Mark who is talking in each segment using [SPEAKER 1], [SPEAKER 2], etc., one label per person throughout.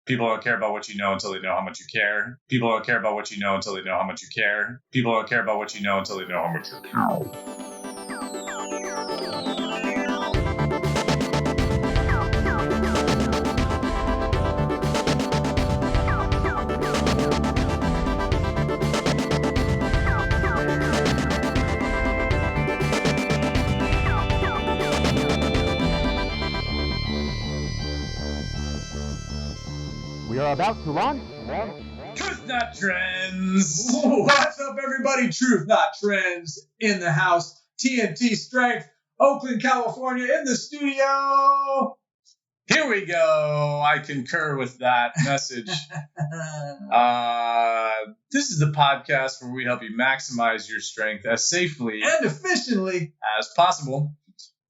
[SPEAKER 1] People don't care about what you know until they know how much you care. People don't care about what you know until they know how much you care. People don't care about what you know until they know how much you care.
[SPEAKER 2] We are about to launch.
[SPEAKER 1] Truth Not Trends.
[SPEAKER 3] What's up, everybody? Truth Not Trends in the house. TNT Strength, Oakland, California, in the studio.
[SPEAKER 1] Here we go. I concur with that message. This is the podcast where we help you maximize your strength as safely
[SPEAKER 3] And efficiently
[SPEAKER 1] as possible.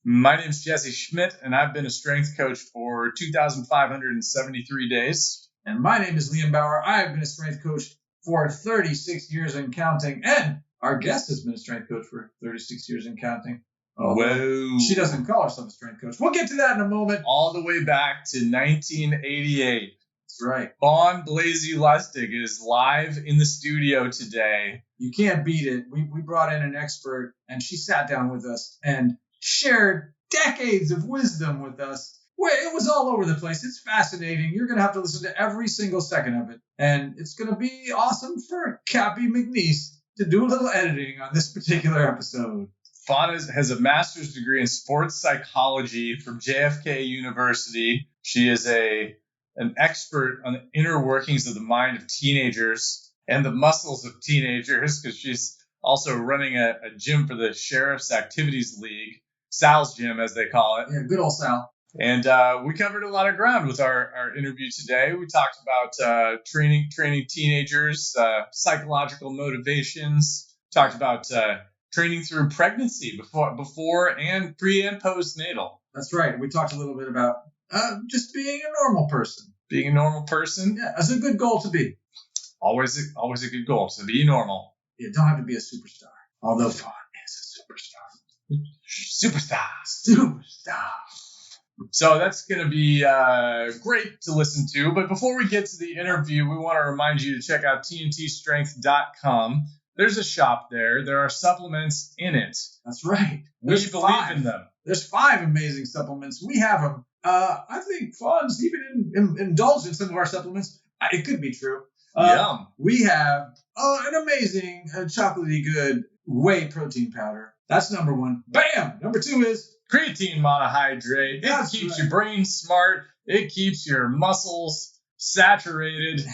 [SPEAKER 1] My name is Jesse Schmidt, and I've been a strength coach for 2,573 days.
[SPEAKER 3] And my name is Liam Bauer. I have been a strength coach for 36 years and counting. And our guest has been a strength coach for 36 years and counting.
[SPEAKER 1] Whoa.
[SPEAKER 3] She doesn't call herself a strength coach. We'll get to that in a moment.
[SPEAKER 1] All the way back to 1988.
[SPEAKER 3] That's right.
[SPEAKER 1] Fawn Blazey Lustig is live in the studio today.
[SPEAKER 3] You can't beat it. We brought in an expert, and she sat down with us and shared decades of wisdom with us. It was all over the place. It's fascinating. You're going to have to listen to every single second of it. And it's going to be awesome for Cappy McNeese to do a little editing on this particular episode.
[SPEAKER 1] Fawn has a master's degree in sports psychology from JFK University. She is an expert on the inner workings of the mind of teenagers and the muscles of teenagers, because she's also running a gym for the Sheriff's Activities League, Sal's Gym, as they call it.
[SPEAKER 3] Yeah, good old Sal.
[SPEAKER 1] And we covered a lot of ground with our interview today. We talked about training teenagers, psychological motivations, talked about training through pregnancy before and pre and postnatal.
[SPEAKER 3] That's right. We talked a little bit about just being a normal person.
[SPEAKER 1] Being a normal person.
[SPEAKER 3] Yeah, that's a good goal to be.
[SPEAKER 1] Always a good goal to be normal.
[SPEAKER 3] You don't have to be a superstar. Although Fawn is a superstar. Superstar.
[SPEAKER 1] So that's going to be great to listen to. But before we get to the interview, we want to remind you to check out TNTstrength.com. There's a shop there. There are supplements in it.
[SPEAKER 3] That's right.
[SPEAKER 1] We believe in them.
[SPEAKER 3] There's 5 amazing supplements. We have them. I think Fawn's even indulged in some of our supplements. It could be true.
[SPEAKER 1] Yum.
[SPEAKER 3] We have an amazing, chocolatey good whey protein powder. That's number 1. Bam! Number 2 is
[SPEAKER 1] creatine monohydrate. It keeps your brain smart. It keeps your muscles saturated.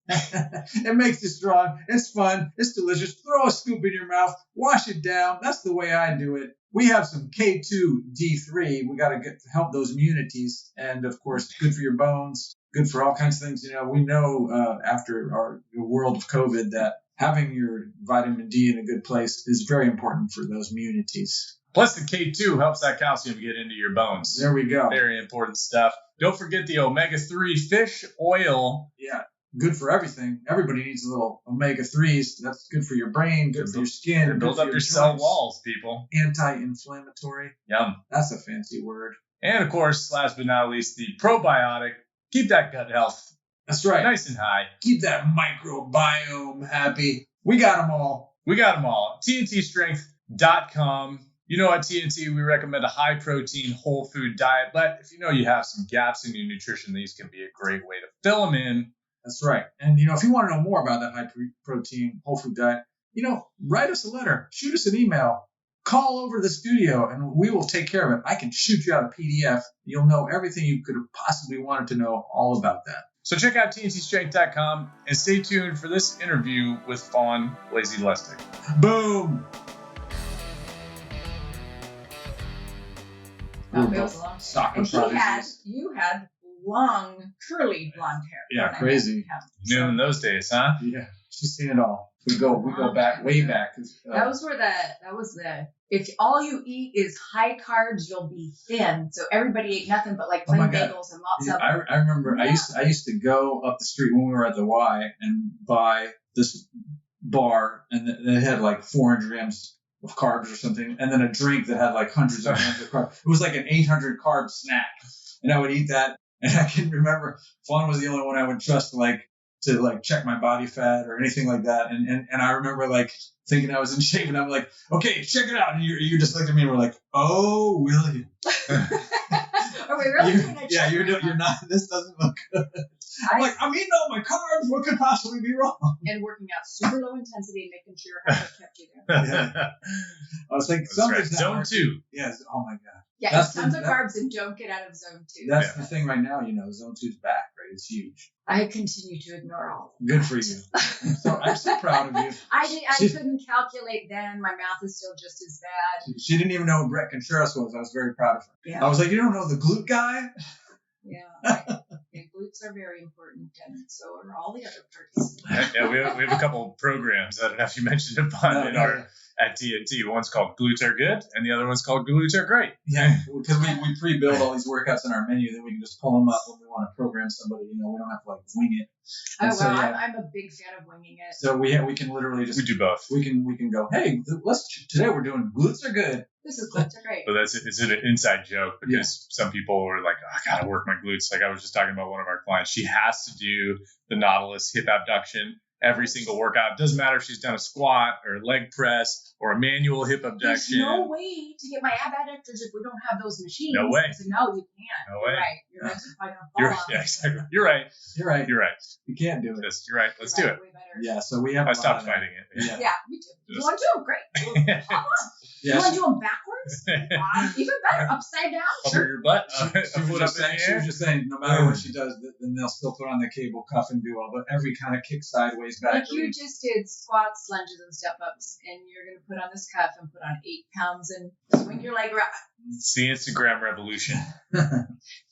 [SPEAKER 3] It makes you strong. It's fun. It's delicious. Throw a scoop in your mouth. Wash it down. That's the way I do it. We have some K2D3. We got to help those immunities. And, of course, good for your bones. Good for all kinds of things. You know, we know after our world of COVID that having your vitamin D in a good place is very important for those immunities.
[SPEAKER 1] Plus, the K2 helps that calcium get into your bones.
[SPEAKER 3] There we go.
[SPEAKER 1] Very important stuff. Don't forget the omega-3 fish oil.
[SPEAKER 3] Yeah, good for everything. Everybody needs a little omega-3s. That's good for your brain, good for your skin.
[SPEAKER 1] Build up your cell walls, people.
[SPEAKER 3] Anti-inflammatory.
[SPEAKER 1] Yum.
[SPEAKER 3] That's a fancy word.
[SPEAKER 1] And, of course, last but not least, the probiotic. Keep that gut health.
[SPEAKER 3] That's right.
[SPEAKER 1] Nice and high.
[SPEAKER 3] Keep that microbiome happy. We got them all.
[SPEAKER 1] TNTstrength.com. You know, at TNT, we recommend a high-protein, whole food diet. But if you know you have some gaps in your nutrition, these can be a great way to fill them in.
[SPEAKER 3] That's right. And, if you want to know more about that high-protein, whole food diet, write us a letter. Shoot us an email. Call over to the studio, and we will take care of it. I can shoot you out a PDF. You'll know everything you could have possibly wanted to know all about that.
[SPEAKER 1] So check out TNTstrength.com and stay tuned for this interview with Fawn Blazey Lustig.
[SPEAKER 3] Boom!
[SPEAKER 4] Oh, it was long. And you had long, curly blonde hair.
[SPEAKER 3] Yeah, crazy.
[SPEAKER 1] New in those days, huh?
[SPEAKER 3] Yeah, she's seen it all. We go back, way back.
[SPEAKER 4] That was the if all you eat is high carbs, you'll be thin. So everybody ate nothing but like plain bagels and lots of.
[SPEAKER 3] I remember I used to go up the street when we were at the Y and buy this bar, and it had like 400 grams of carbs or something, and then a drink that had like hundreds of grams of carbs. It was like an 800 carb snack, and I would eat that And I can remember Fawn was the only one I would trust to check my body fat or anything like that. And I remember thinking I was in shape, and I'm like, okay, check it out. And you just looked at me and were like, oh, William.
[SPEAKER 4] Are we really doing a check?
[SPEAKER 3] You're not. This doesn't look good. I'm eating all my carbs. What could possibly be wrong?
[SPEAKER 4] And working out super low intensity and making sure your heart kept you there.
[SPEAKER 3] Yeah. I was thinking
[SPEAKER 1] something's right. Zone 2.
[SPEAKER 3] Yes. Oh my God.
[SPEAKER 4] Yeah, eat tons of carbs and don't get out of zone 2.
[SPEAKER 3] That's the thing right now. Zone 2's back, right? It's huge.
[SPEAKER 4] I continue to ignore all of that.
[SPEAKER 3] Good for you. I'm so proud of you.
[SPEAKER 4] I couldn't calculate then. My math is still just as bad.
[SPEAKER 3] She didn't even know who Brett Contreras was. I was very proud of her.
[SPEAKER 4] Yeah.
[SPEAKER 3] I was like, you don't know the glute guy?
[SPEAKER 4] Yeah. Glutes are very important, and so are all the other parts.
[SPEAKER 1] Yeah, we have a couple of programs. I don't know if you mentioned it, but at TNT. One's called Glutes Are Good, and the other one's called Glutes Are Great.
[SPEAKER 3] Yeah, because we pre-build all these workouts in our menu, then we can just pull them up when we want to program somebody. We don't have to wing it.
[SPEAKER 4] And I'm a big fan of winging it.
[SPEAKER 3] So we can literally just
[SPEAKER 1] we do both.
[SPEAKER 3] We can go, hey, today we're doing Glutes Are Good.
[SPEAKER 4] This is Glutes Are Great.
[SPEAKER 1] But it's an inside joke because some people were like, oh, I gotta work my glutes. I was just talking about one of our clients. She has to do the Nautilus hip abduction every single workout. It doesn't matter if she's done a squat or a leg press or a manual hip abduction.
[SPEAKER 4] There's no way to get my ab adductors if we don't have those machines.
[SPEAKER 1] No way.
[SPEAKER 4] So no, you can't.
[SPEAKER 1] No way.
[SPEAKER 4] You're right. Your legs are probably going to fall off.
[SPEAKER 1] Yeah, exactly. You're right.
[SPEAKER 3] You can't do it.
[SPEAKER 1] You're right. Let's do it.
[SPEAKER 4] Way better.
[SPEAKER 3] Yeah, so we have
[SPEAKER 1] I stopped fighting it.
[SPEAKER 4] Yeah, me too. You want to do them? Great. Come on. You want to do them backwards? Even better. Upside down?
[SPEAKER 1] Over your butt.
[SPEAKER 3] She was just saying, no matter what she does, then they'll still put on the cable cuff and do every kind of kick sideways back.
[SPEAKER 4] Like you just did squats, lunges, and step-ups, and you're going to put on this cuff and put on 8 pounds and swing your leg around.
[SPEAKER 1] It's the Instagram revolution.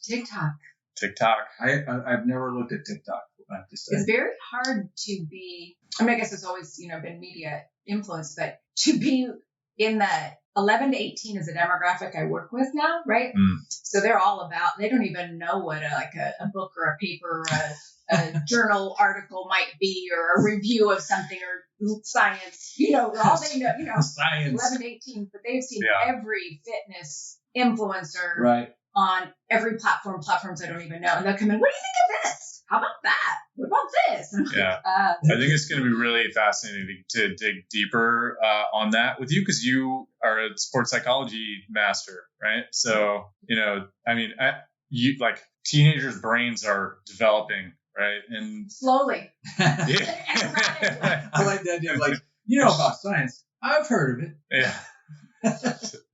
[SPEAKER 4] TikTok.
[SPEAKER 3] I've never looked at TikTok. I have to say.
[SPEAKER 4] It's very hard to be. I mean, I guess it's always been media influenced, but to be in the 11 to 18 is a demographic I work with now, right? So they're all about. They don't even know what a book or a paper or a journal article might be, or a review of something, or science. All they know.
[SPEAKER 3] Science.
[SPEAKER 4] 11 to 18, but they've seen every fitness influencer
[SPEAKER 3] right
[SPEAKER 4] on every platforms I don't even know, and they'll come in. What do you think of this? How about that? What about this?
[SPEAKER 1] Yeah. I think it's going to be really fascinating to dig deeper on that with you, because you are a sports psychology master, right? So, teenagers' brains are developing, right? And
[SPEAKER 4] slowly.
[SPEAKER 3] Yeah. I like the idea of about science. I've heard of it.
[SPEAKER 1] Yeah.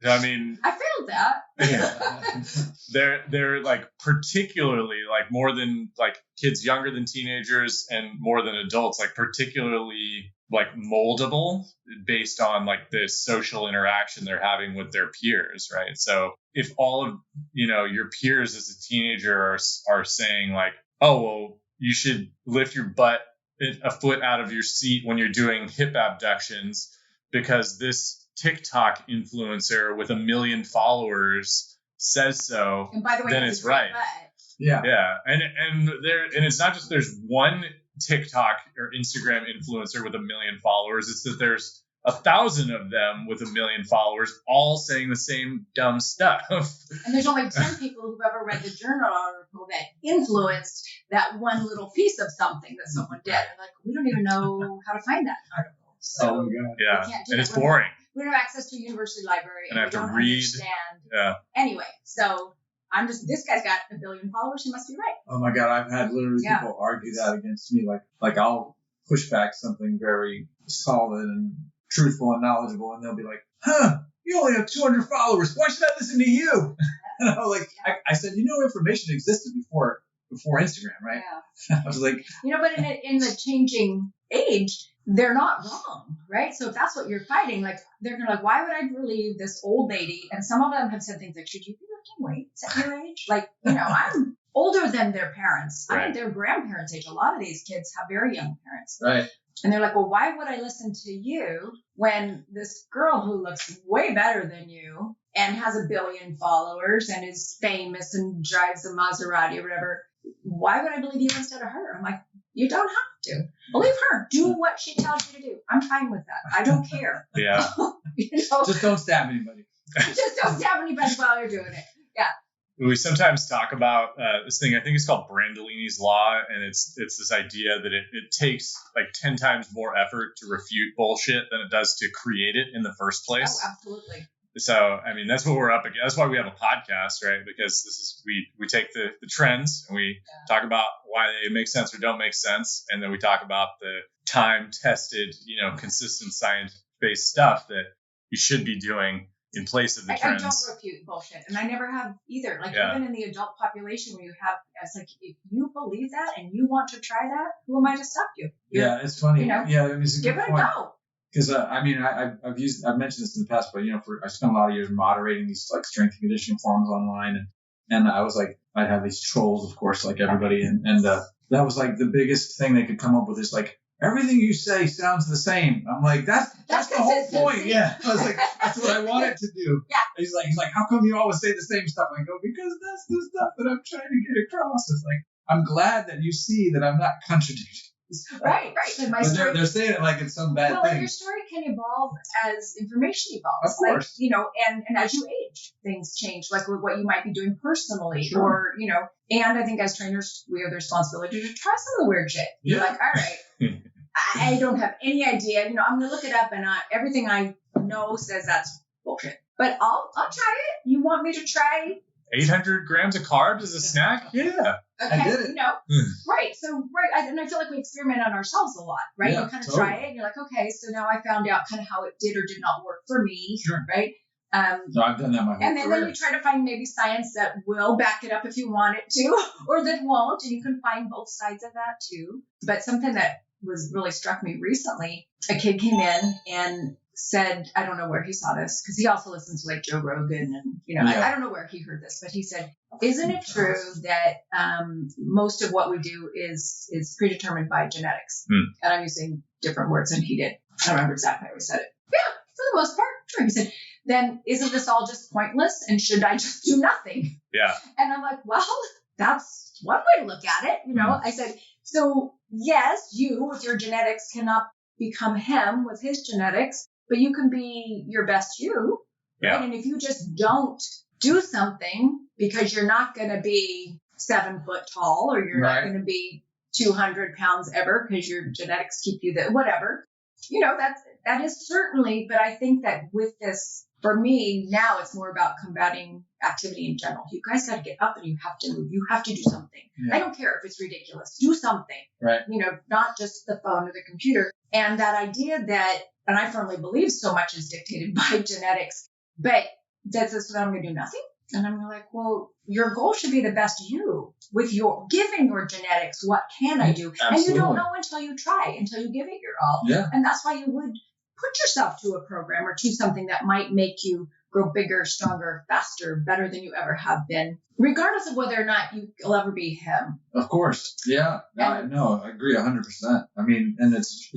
[SPEAKER 1] I mean,
[SPEAKER 4] I failed that.
[SPEAKER 1] Yeah. They're particularly more than kids younger than teenagers and more than adults, particularly moldable based on the social interaction they're having with their peers, right? So if all of your peers as a teenager are saying oh well, you should lift your butt a foot out of your seat when you're doing hip abductions because this TikTok influencer with 1 million followers says so,
[SPEAKER 4] and by the way,
[SPEAKER 1] then it's right.
[SPEAKER 3] Yeah.
[SPEAKER 1] And it's not just there's one TikTok or Instagram influencer with 1 million followers. It's that there's 1,000 of them with 1 million followers, all saying the same dumb stuff.
[SPEAKER 4] And there's only 10 people who've ever read the journal article that influenced that one little piece of something that someone did. And we don't even know how to find that article. So
[SPEAKER 3] oh my God.
[SPEAKER 1] Yeah, and it's boring.
[SPEAKER 4] We don't have access to a university library,
[SPEAKER 1] and I have
[SPEAKER 4] we
[SPEAKER 1] to
[SPEAKER 4] don't
[SPEAKER 1] read.
[SPEAKER 4] Understand.
[SPEAKER 1] Yeah.
[SPEAKER 4] Anyway, so this guy's got 1 billion followers. He must be right.
[SPEAKER 3] Oh my God, I've had literally people argue that against me. I'll push back something very solid and truthful and knowledgeable, and they'll be like, "Huh? You only have 200 followers. Why should I listen to you?" And I was I said, information existed before Instagram, right?
[SPEAKER 4] Yeah.
[SPEAKER 3] I was like,
[SPEAKER 4] but in the changing age, they're not wrong, right? So if that's what you're fighting, they're gonna why would I believe this old lady? And some of them have said things like, should you be lifting weights at your age? I'm older than their parents.
[SPEAKER 1] Right.
[SPEAKER 4] I'm their grandparents' age. A lot of these kids have very young parents.
[SPEAKER 3] right.
[SPEAKER 4] And they're like, well, why would I listen to you when this girl who looks way better than you and has 1 billion followers and is famous and drives a Maserati or whatever, why would I believe you instead of her? I'm like, you don't have to. Believe her. Do what she tells you to do. I'm fine with that. I don't care.
[SPEAKER 1] Yeah.
[SPEAKER 3] Just don't stab anybody.
[SPEAKER 4] Just don't stab anybody while you're doing it. Yeah.
[SPEAKER 1] we sometimes talk about this thing. I think it's called Brandolini's Law, and it's this idea that it takes like 10 times more effort to refute bullshit than it does to create it in the first place.
[SPEAKER 4] Oh, absolutely.
[SPEAKER 1] So, I mean, that's what we're up against. That's why we have a podcast, right? Because this is we take the trends and we talk about why they make sense or don't make sense, and then we talk about the time-tested, consistent science-based stuff that you should be doing in place of the trends.
[SPEAKER 4] I don't refute bullshit, and I never have either. Like even in the adult population where you have, it's like if you believe that and you want to try that, who am I to stop you?
[SPEAKER 3] It's funny. It's a
[SPEAKER 4] give
[SPEAKER 3] good
[SPEAKER 4] it
[SPEAKER 3] point.
[SPEAKER 4] a go.
[SPEAKER 3] Because I've mentioned this in the past, but I spent a lot of years moderating these like strength and conditioning forums online, and I was like, I'd have these trolls, of course, like everybody, and that was like the biggest thing they could come up with is like everything you say sounds the same. I'm like, that's the whole point. Yeah, I was like, that's what I wanted to do.
[SPEAKER 4] Yeah.
[SPEAKER 3] He's like, how come you always say the same stuff? I go, because that's the stuff that I'm trying to get across. It's like, I'm glad that you see that I'm not contradicting.
[SPEAKER 4] Right. And my story,
[SPEAKER 3] they're saying it like it's some bad thing.
[SPEAKER 4] Well, your story can evolve as information evolves.
[SPEAKER 3] Of course.
[SPEAKER 4] Like, and as you age, things change, like with what you might be doing personally, or, and I think as trainers, we have the responsibility to try some of the weird shit.
[SPEAKER 3] Yeah.
[SPEAKER 4] You're like, all right, I don't have any idea. I'm going to look it up, and everything I know says that's bullshit. But I'll try it. You want me to try
[SPEAKER 1] 800 grams of carbs as a snack? Yeah.
[SPEAKER 4] Okay,
[SPEAKER 3] I did it.
[SPEAKER 4] Right. So, and I feel like we experiment on ourselves a lot, right?
[SPEAKER 3] Yeah,
[SPEAKER 4] You kind of try it and you're like, okay, so now I found out kind of how it did or did not work for me.
[SPEAKER 3] Sure.
[SPEAKER 4] Right.
[SPEAKER 3] So I've done that my whole
[SPEAKER 4] and then
[SPEAKER 3] career.
[SPEAKER 4] you try to find maybe science that will back it up if you want it to, or that won't. And you can find both sides of that too. But something that really struck me recently, a kid came in and said, I don't know where he saw this, because he also listens to like Joe Rogan and, I don't know where he heard this, but he said, isn't it true that most of what we do is predetermined by genetics? And I'm using different words than he did. I don't remember exactly how he said it. Yeah, for the most part, true. He said, then isn't this all just pointless? And should I just do nothing?
[SPEAKER 1] Yeah.
[SPEAKER 4] And I'm like, well, that's one way to look at it. I said, so yes, you with your genetics cannot become him with his genetics, but you can be your best you. Right?
[SPEAKER 1] Yeah.
[SPEAKER 4] And if you just don't do something because you're not going to be 7 foot tall, or you're not going to be 200 pounds ever because your genetics keep you there, whatever, that is certainly, but I think that with this, for me, now it's more about combating activity in general. You guys got to get up and you have to move. You have to do something. Yeah. I don't care if it's ridiculous. Do something.
[SPEAKER 3] Right.
[SPEAKER 4] Not just the phone or the computer. And that idea that, and I firmly believe so much is dictated by genetics, but that's so that I'm going to do nothing. And I'm like, well, your goal should be the best you with given your genetics. What can I do?
[SPEAKER 3] Absolutely.
[SPEAKER 4] And you don't know until you try, until you give it your all.
[SPEAKER 3] Yeah.
[SPEAKER 4] And that's why you would put yourself to a program or to something that might make you grow bigger, stronger, faster, better than you ever have been, regardless of whether or not you'll ever be him.
[SPEAKER 3] Of course. Yeah. No, I agree 100%. I mean, and it's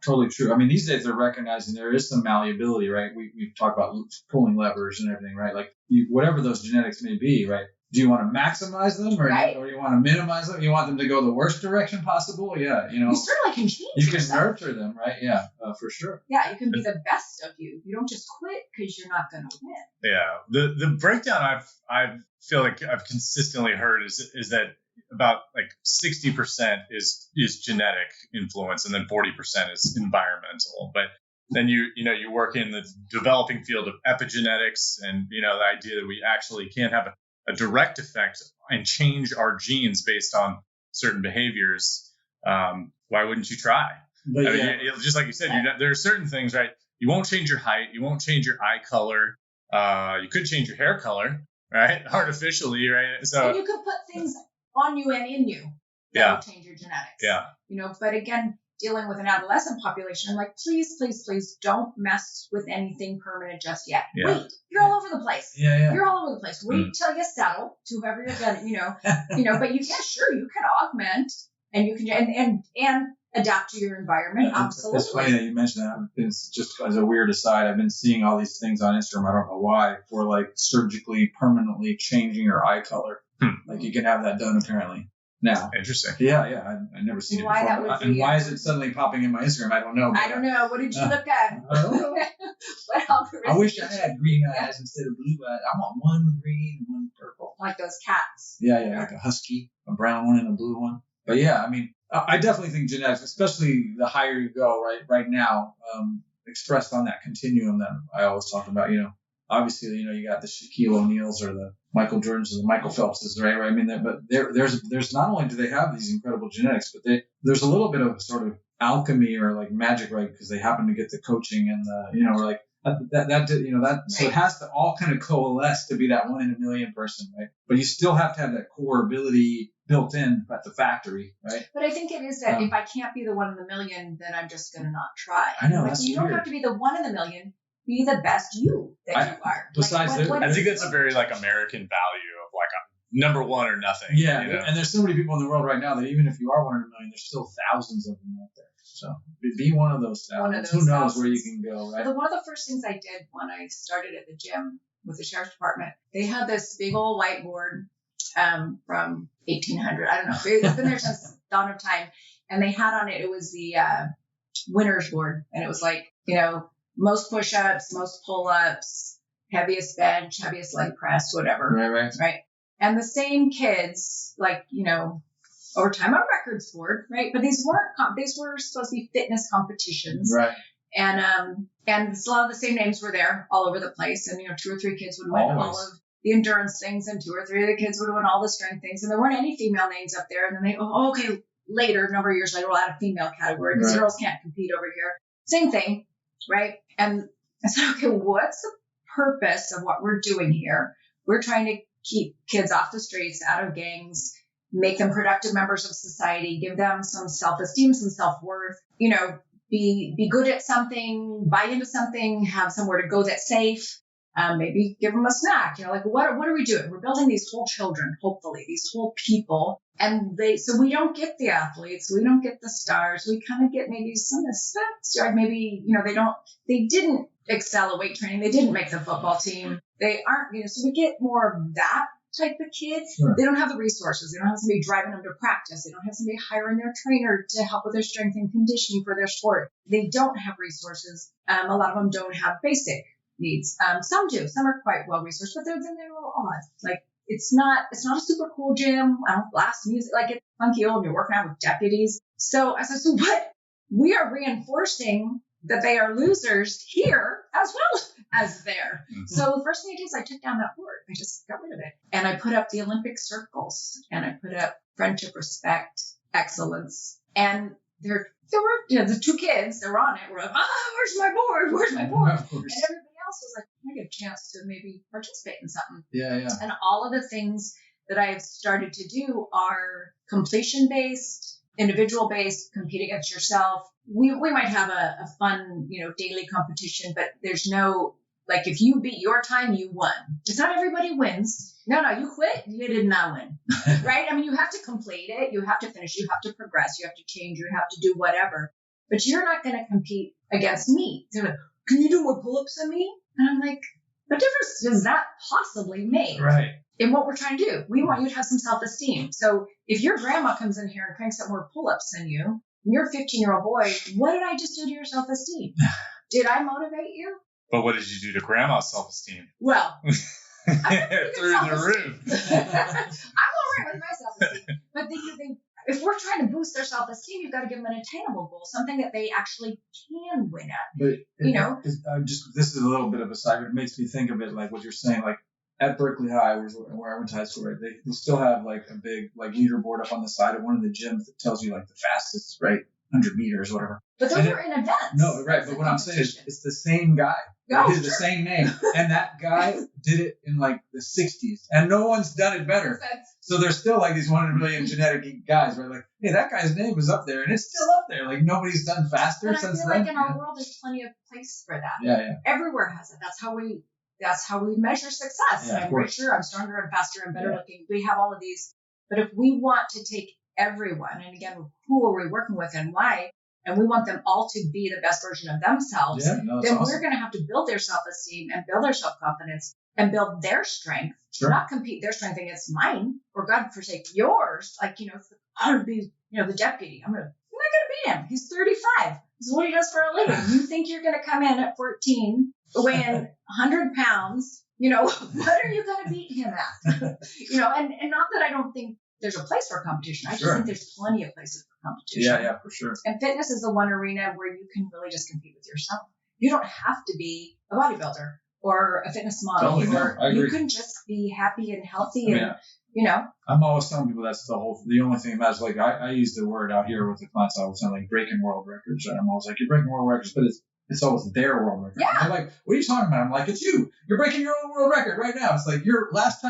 [SPEAKER 3] totally true. I mean, these days they're recognizing there is some malleability, right? We talk about pulling levers and everything, right? Like whatever those genetics may be, right? Do you want to maximize them or do you want to minimize them? You want them to go the worst direction possible? Yeah.
[SPEAKER 4] You certainly can change
[SPEAKER 3] You can
[SPEAKER 4] yourself.
[SPEAKER 3] nurture them, right? Yeah, for sure.
[SPEAKER 4] Yeah, you can be the best of you. You don't just quit because you're not going to win.
[SPEAKER 1] Yeah. The breakdown I feel like I've consistently heard is that about like 60% is genetic influence and then 40% is environmental. But then you work in the developing field of epigenetics and, the idea that we actually can have a direct effect and change our genes based on certain behaviors. Why wouldn't you try?
[SPEAKER 3] But
[SPEAKER 1] just like you said, there are certain things, right? You won't change your height. You won't change your eye color. You could change your hair color, right? Artificially, right? So
[SPEAKER 4] and you could put things on you and in you that will change your genetics.
[SPEAKER 1] Yeah.
[SPEAKER 4] But again, dealing with an adolescent population, I'm like, please, please, please don't mess with anything permanent just yet. Yeah. Wait, you're all over the place.
[SPEAKER 3] Yeah.
[SPEAKER 4] You're all over the place. Wait till you settle to whoever you're gonna, but you can augment and you can, and adapt to your environment. Absolutely.
[SPEAKER 3] It's funny that you mentioned that. It's just as a weird aside, I've been seeing all these things on Instagram. I don't know why, for like surgically, permanently changing your eye color. Like you can have that done apparently. now.
[SPEAKER 1] Interesting.
[SPEAKER 3] Yeah, I've never seen it
[SPEAKER 4] Why
[SPEAKER 3] before.
[SPEAKER 4] that would
[SPEAKER 3] And
[SPEAKER 4] be
[SPEAKER 3] why is it suddenly popping in my Instagram? I don't know.
[SPEAKER 4] I don't know. What did you look at?
[SPEAKER 3] I don't know.
[SPEAKER 4] What algorithm
[SPEAKER 3] I wish I
[SPEAKER 4] did you-
[SPEAKER 3] had green eyes instead of blue eyes. I want one green and one purple.
[SPEAKER 4] Like those cats.
[SPEAKER 3] Yeah, like a husky, a brown one and a blue one. But yeah, I mean, I definitely think genetics, especially the higher you go, right now, expressed on that continuum that I always talk about, obviously, you got the Shaquille O'Neals or the Michael Jordans or the Michael Phelpses, right? I mean, but there's not only do they have these incredible genetics, but there's a little bit of sort of alchemy or like magic, right? Because they happen to get the coaching and the, like that. So it has to all kind of coalesce to be that 1 in a million person, right? But you still have to have that core ability built in at the factory, right?
[SPEAKER 4] But I think it is that if I can't be the 1 in a million, then I'm just going to not try.
[SPEAKER 3] I know,
[SPEAKER 4] like,
[SPEAKER 3] that's
[SPEAKER 4] you
[SPEAKER 3] weird.
[SPEAKER 4] don't have to be the 1 in a million. Be the best you that you are.
[SPEAKER 3] Besides,
[SPEAKER 1] I think that's a very like American value of like a number one or nothing.
[SPEAKER 3] Yeah, and there's so many people in the world right now that even if you are 1 in a million, there's still thousands of them out there. So be one of those thousands. Who knows where you can go, right?
[SPEAKER 4] One of the first things I did when I started at the gym with the sheriff's department, they had this big old whiteboard from 1800. I don't know. It's been there since dawn of time. And they had on it was the winner's board. And it was like, most push-ups, most pull-ups, heaviest bench, heaviest leg press, whatever. Right. And the same kids, like, over time, a records board, right? But these were supposed to be fitness competitions.
[SPEAKER 3] Right.
[SPEAKER 4] And a lot of the same names were there all over the place. And, 2 or 3 kids would win all of the endurance things and 2 or 3 of the kids would win all the strength things. And there weren't any female names up there. And then later, a number of years later, we'll add a female category because girls can't compete over here. Same thing, right? And I said, okay, what's the purpose of what we're doing here? We're trying to keep kids off the streets, out of gangs, make them productive members of society, give them some self-esteem, some self-worth, be good at something, buy into something, have somewhere to go that's safe, maybe give them a snack, what are we doing? We're building these whole children, hopefully, these whole people. And so we don't get the athletes, we don't get the stars, we kind of get maybe some aspects, or maybe, they didn't excel at weight training, they didn't make the football team, they aren't, so we get more of that type of kids. Sure. They don't have the resources. They don't have somebody driving them to practice. They don't have somebody hiring their trainer to help with their strength and conditioning for their sport. They don't have resources. A lot of them don't have basic needs. Some do. Some are quite well resourced, but they're a little odd. Like it's not a super cool gym. I don't blast music. Like it's funky old. You're working out with deputies. So I said, so what? We are reinforcing that they are losers here as well as there. Mm-hmm. So the first thing I did is I took down that board. I just got rid of it. And I put up the Olympic circles and I put up friendship, respect, excellence. And there were the 2 kids that were on it were like, where's my board? Where's my board? And everybody else was like, I get a chance to maybe participate in something.
[SPEAKER 3] Yeah.
[SPEAKER 4] And all of the things that I've started to do are completion based, individual based, compete against yourself. We might have a fun, daily competition, but there's no, like if you beat your time, you won. It's not everybody wins. No, you quit. You did not win. Right? I mean, you have to complete it. You have to finish. You have to progress. You have to change. You have to do whatever. But you're not going to compete against me. They're like, can you do more pull-ups than me? And I'm like, what difference does that possibly make?
[SPEAKER 3] Right.
[SPEAKER 4] In what we're trying to do? We want you to have some self-esteem. So if your grandma comes in here and cranks up more pull-ups than you, and you're a 15-year-old boy, what did I just do to your self-esteem? Did I motivate you?
[SPEAKER 1] But what did you do to grandma's self-esteem?
[SPEAKER 4] Well,
[SPEAKER 1] through the roof.
[SPEAKER 4] I'm all right with my self-esteem. But if we're trying to boost their self-esteem, you've got to give them an attainable goal, something that they actually can win at.
[SPEAKER 3] But this is a little bit of a side, but it makes me think of it like what you're saying, like at Berkeley High, where I went to high school, right? They still have like a big like leaderboard up on the side of one of the gyms that tells you like the fastest, right, 100 meters, whatever.
[SPEAKER 4] But those are in events.
[SPEAKER 3] No, right. But what I'm saying is, it's the same guy. He did the same name, and that guy did it in like the 60s, and no one's done it better. So there's still like these 100 million genetic guys, right? Like, hey, that guy's name is up there, and it's still up there. Like nobody's done faster
[SPEAKER 4] but
[SPEAKER 3] since
[SPEAKER 4] I feel
[SPEAKER 3] then.
[SPEAKER 4] like in our world, there's plenty of place for that.
[SPEAKER 3] Yeah.
[SPEAKER 4] Everywhere has it. That's how we measure success.
[SPEAKER 3] Yeah,
[SPEAKER 4] I'm richer, I'm stronger, I'm faster, I'm better looking. We have all of these. But if we want to take everyone, and again, who are we working with and why? And we want them all to be the best version of themselves, then awesome. We're going to have to build their self-esteem and build their self-confidence and build their strength, not compete their strength against mine, or God forsake yours. Like, I'm going to be, the deputy. I'm not going to beat him. He's 35. This is what he does for a living. You think you're going to come in at 14, weighing 100 pounds, what are you going to beat him at? And not that I don't think there's a place for competition. I just think there's plenty of places for competition.
[SPEAKER 3] Yeah, for sure.
[SPEAKER 4] And fitness is the one arena where you can really just compete with yourself. You don't have to be a bodybuilder or a fitness model. You can just be happy and healthy
[SPEAKER 3] I'm always telling people that's the only thing that matters. Like I use the word out here with the clients all the time, like breaking world records. And I'm always like, you're breaking world records, but it's always their world record.
[SPEAKER 4] Yeah.
[SPEAKER 3] They're like, what are you talking about? I'm like, it's you. You're breaking your own world record right now. It's like your last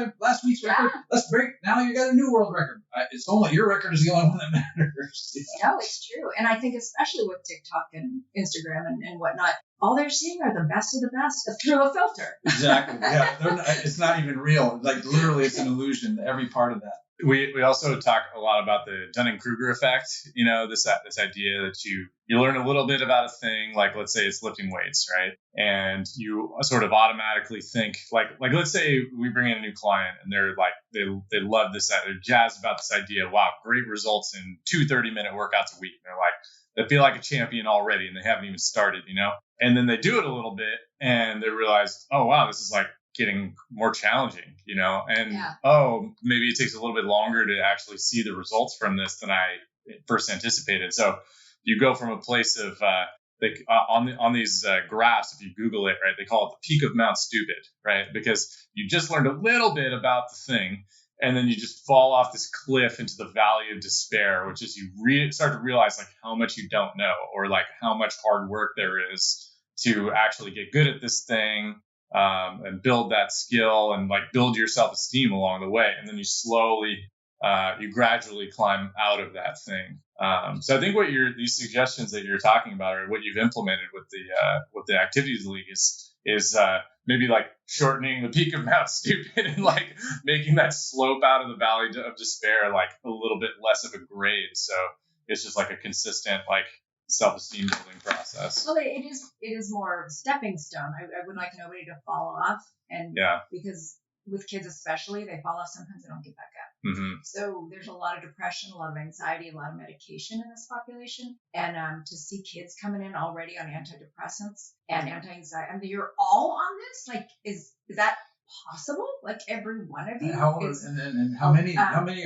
[SPEAKER 3] week's record. Let's break. Now you got a new world record. It's only your record is the only one that matters.
[SPEAKER 4] No, it's true. And I think especially with TikTok and Instagram and whatnot, all they're seeing are the best of the best through a filter.
[SPEAKER 3] Exactly. Yeah. It's not even real. Like literally, it's an illusion. Every part of that.
[SPEAKER 1] We also talk a lot about the Dunning-Kruger effect, this idea that you learn a little bit about a thing, like let's say it's lifting weights, right? And you sort of automatically think like let's say we bring in a new client and they're like, they love this, they're jazzed about this idea. Wow, great results in 2 30-minute workouts a week. And they're like, they feel like a champion already and they haven't even started, and then they do it a little bit and they realize, oh, wow, this is like getting more challenging, maybe it takes a little bit longer to actually see the results from this than I first anticipated. So you go from a place of on these graphs, if you Google it, right, they call it the peak of Mount Stupid, right? Because you just learned a little bit about the thing, and then you just fall off this cliff into the valley of despair, which is you start to realize like how much you don't know, or like how much hard work there is to actually get good at this thing. And build that skill and like build your self-esteem along the way. And then you gradually climb out of that thing. So I think these suggestions that you're talking about, or what you've implemented with the activities league is maybe like shortening the peak of Mount Stupid and like making that slope out of the valley of despair, like a little bit less of a grade. So it's just like a consistent, like, self-esteem building process.
[SPEAKER 4] Well, it is more stepping stone. I would like nobody to fall off, and because with kids especially, they fall off sometimes, they don't get back up.
[SPEAKER 1] Mm-hmm.
[SPEAKER 4] So there's a lot of depression, a lot of anxiety, a lot of medication in this population, and to see kids coming in already on antidepressants and anti-anxiety, I mean, you're all on this. Like, is that possible? Like every one of you?
[SPEAKER 3] And how many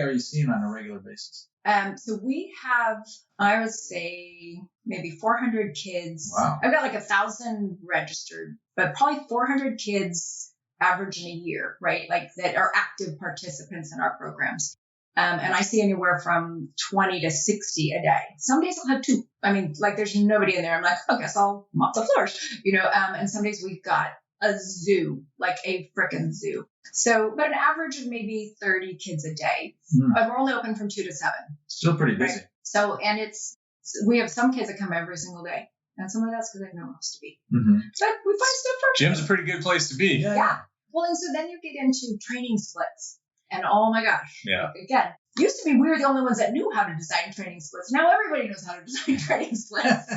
[SPEAKER 3] are you seeing on a regular basis?
[SPEAKER 4] So we have, I would say, maybe 400 kids.
[SPEAKER 3] Wow.
[SPEAKER 4] I've got like 1,000 registered, but probably 400 kids average in a year, right? Like that are active participants in our programs. And I see anywhere from 20 to 60 a day. Some days I'll have 2. I mean, like there's nobody in there. I'm like, I guess I'll mop the floors, and some days we've got a zoo, like a frickin' zoo. So, but an average of maybe 30 kids a day. But we're only open from 2 to 7.
[SPEAKER 3] Still pretty busy.
[SPEAKER 4] Right? So, and we have some kids that come every single day. And some of that's because they have nowhere else to be.
[SPEAKER 3] Mm-hmm.
[SPEAKER 4] But we find stuff for
[SPEAKER 1] Gym's a pretty good place to be.
[SPEAKER 4] Yeah. Well, and so then you get into training splits. And oh my gosh.
[SPEAKER 1] Yeah.
[SPEAKER 4] Like, again, used to be we were the only ones that knew how to design training splits. Now everybody knows how to design training splits.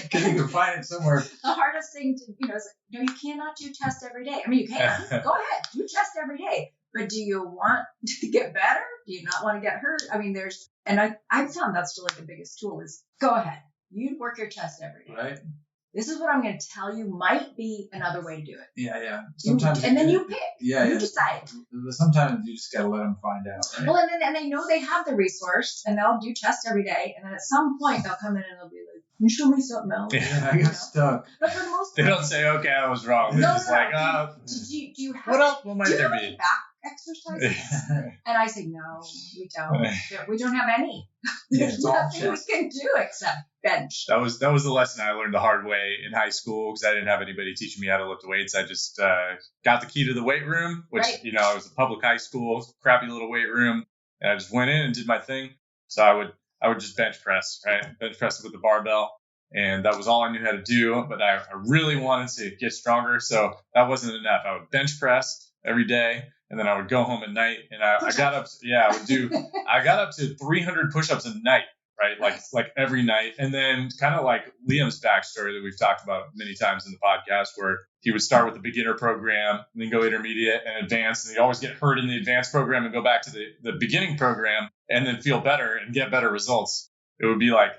[SPEAKER 3] Because you can find it somewhere.
[SPEAKER 4] The hardest thing to, is, no, you cannot do test every day. I mean, you can. Go ahead. Do test every day. But do you want to get better? Do you not want to get hurt? I mean, I found that's really the biggest tool is go ahead. You work your chest every day.
[SPEAKER 3] Right.
[SPEAKER 4] This is what I'm going to tell you might be another way to do it.
[SPEAKER 3] Yeah. Sometimes
[SPEAKER 4] and then you pick.
[SPEAKER 3] You
[SPEAKER 4] decide.
[SPEAKER 3] Sometimes you just got to let them find out. Right?
[SPEAKER 4] Well, and they know they have the resource, and they'll do tests every day, and then at some point they'll come in and they'll be like, "Can you show me something else?"
[SPEAKER 3] Yeah, I got stuck.
[SPEAKER 4] But for the most part,
[SPEAKER 1] they don't say, "Okay, I was wrong." They're just like,
[SPEAKER 4] do you have
[SPEAKER 1] what else? What might there be?
[SPEAKER 4] Back exercises? And I say, no, we don't. We don't have any. There's nothing we can do except bench.
[SPEAKER 1] That was the lesson I learned the hard way in high school because I didn't have anybody teaching me how to lift weights. I just got the key to the weight room, which it was a public high school, crappy little weight room, and I just went in and did my thing. So I would just bench press, right? Bench press with the barbell. And that was all I knew how to do, but I really wanted to get stronger. So that wasn't enough. I would bench press every day. And then I would go home at night and I got up. I got up to 300 push-ups a night, right? Like every night. And then kind of like Liam's backstory that we've talked about many times in the podcast, where he would start with the beginner program and then go intermediate and advanced. And he'd always get hurt in the advanced program and go back to the beginning program and then feel better and get better results. It would be like,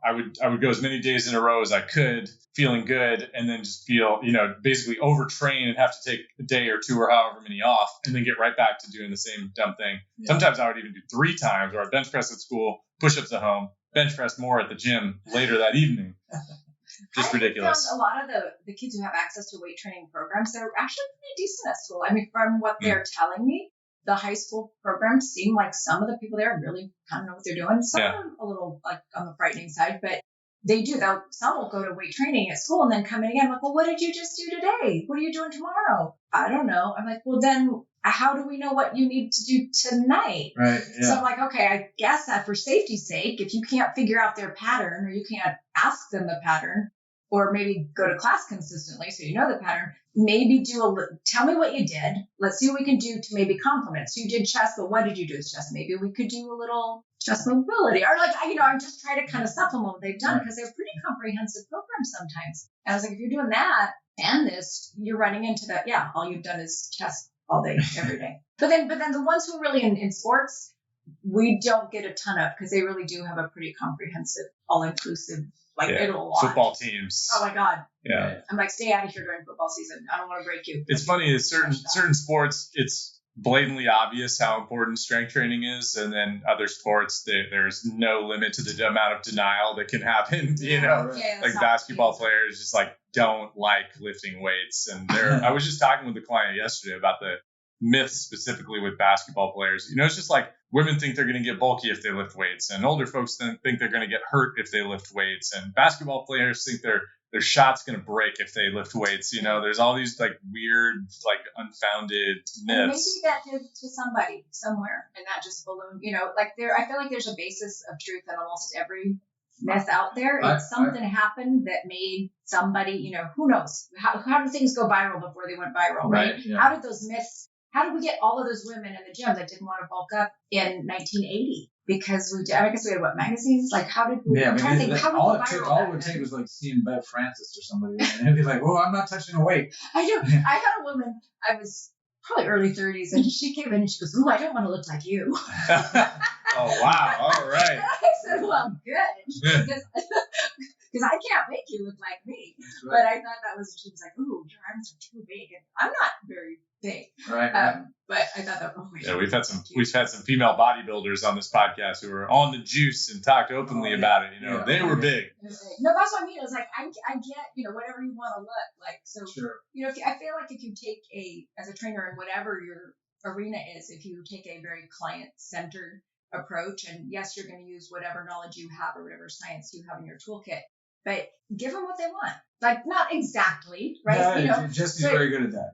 [SPEAKER 1] I would go as many days in a row as I could, feeling good, and then just feel, basically overtrain and have to take a day or two or however many off, and then get right back to doing the same dumb thing. Yeah. Sometimes I would even do 3 times, or I'd bench press at school, push-ups at home, bench press more at the gym later that evening. Just ridiculous.
[SPEAKER 4] Found a lot of the kids who have access to weight training programs, they're actually pretty decent at school. I mean, from what they're telling me, the high school programs seem like some of the people there really kind of know what they're doing. Some of them a little like on the frightening side, but they do. Some will go to weight training at school and then come in again. I'm like, well, what did you just do today? What are you doing tomorrow? I don't know. I'm like, well, then how do we know what you need to do tonight?
[SPEAKER 3] Right. Yeah.
[SPEAKER 4] So I'm like, okay, I guess that for safety's sake, if you can't figure out their pattern or you can't ask them the pattern, or maybe go to class consistently so you know the pattern, maybe tell me what you did. Let's see what we can do to maybe complement. So you did chest, but what did you do with chest? Maybe we could do a little chest mobility, or I'm just trying to kind of supplement what they've done, because they're pretty comprehensive programs sometimes. And I was like, if you're doing that and this, you're running into that. Yeah, all you've done is chest all day, every day. But then the ones who are really in sports, we don't get a ton of, because they really do have a pretty comprehensive, all-inclusive, it'll watch.
[SPEAKER 1] Football teams.
[SPEAKER 4] Oh my God.
[SPEAKER 1] Yeah.
[SPEAKER 4] I'm like, stay out of here during football season. I don't want to break you.
[SPEAKER 1] It's funny, is certain sports, it's blatantly obvious how important strength training is, and then other sports, there's no limit to the amount of denial that can happen. Like basketball players just don't like lifting weights, and I was just talking with a client yesterday about the myths specifically with basketball players. It's just like women think they're going to get bulky if they lift weights, and older folks think they're going to get hurt if they lift weights, and basketball players think their shot's going to break if they lift weights. There's all these weird, unfounded myths.
[SPEAKER 4] And maybe that did to somebody somewhere, and that just ballooned. I feel like there's a basis of truth in almost every myth out there. Something happened that made somebody, who knows? How do things go viral before they went viral, right? Yeah. How did those myths? How did we get all of those women in the gym that didn't want to bulk up in 1980? Because I guess we had magazines? How did we?
[SPEAKER 3] Yeah,
[SPEAKER 4] I'm trying to think, how
[SPEAKER 3] all it would take was seeing Bev Francis or somebody, and it'd be like, "Oh, I'm not touching a weight."
[SPEAKER 4] I do. I had a woman. I was probably early 30s, and she came in and she goes, "Oh, I don't want to look like you."
[SPEAKER 1] Oh wow! All right.
[SPEAKER 4] I said, "Well, good, because I can't make you look like me." Right. But I thought that was. She was like, "Ooh, your arms are too big," and I'm not very big.
[SPEAKER 3] Right.
[SPEAKER 4] But I thought that. Oh,
[SPEAKER 1] yeah, we've had some female bodybuilders on this podcast who were on the juice and talked openly about it. They were big.
[SPEAKER 4] No, that's what I mean. It's I get whatever you want to look like. So
[SPEAKER 3] sure.
[SPEAKER 4] I feel like if you take as a trainer in whatever your arena is, if you take a very client-centered approach, and yes, you're going to use whatever knowledge you have or whatever science you have in your toolkit, but give them what they want. Not exactly, right?
[SPEAKER 3] Yeah, Jesse's very good at that.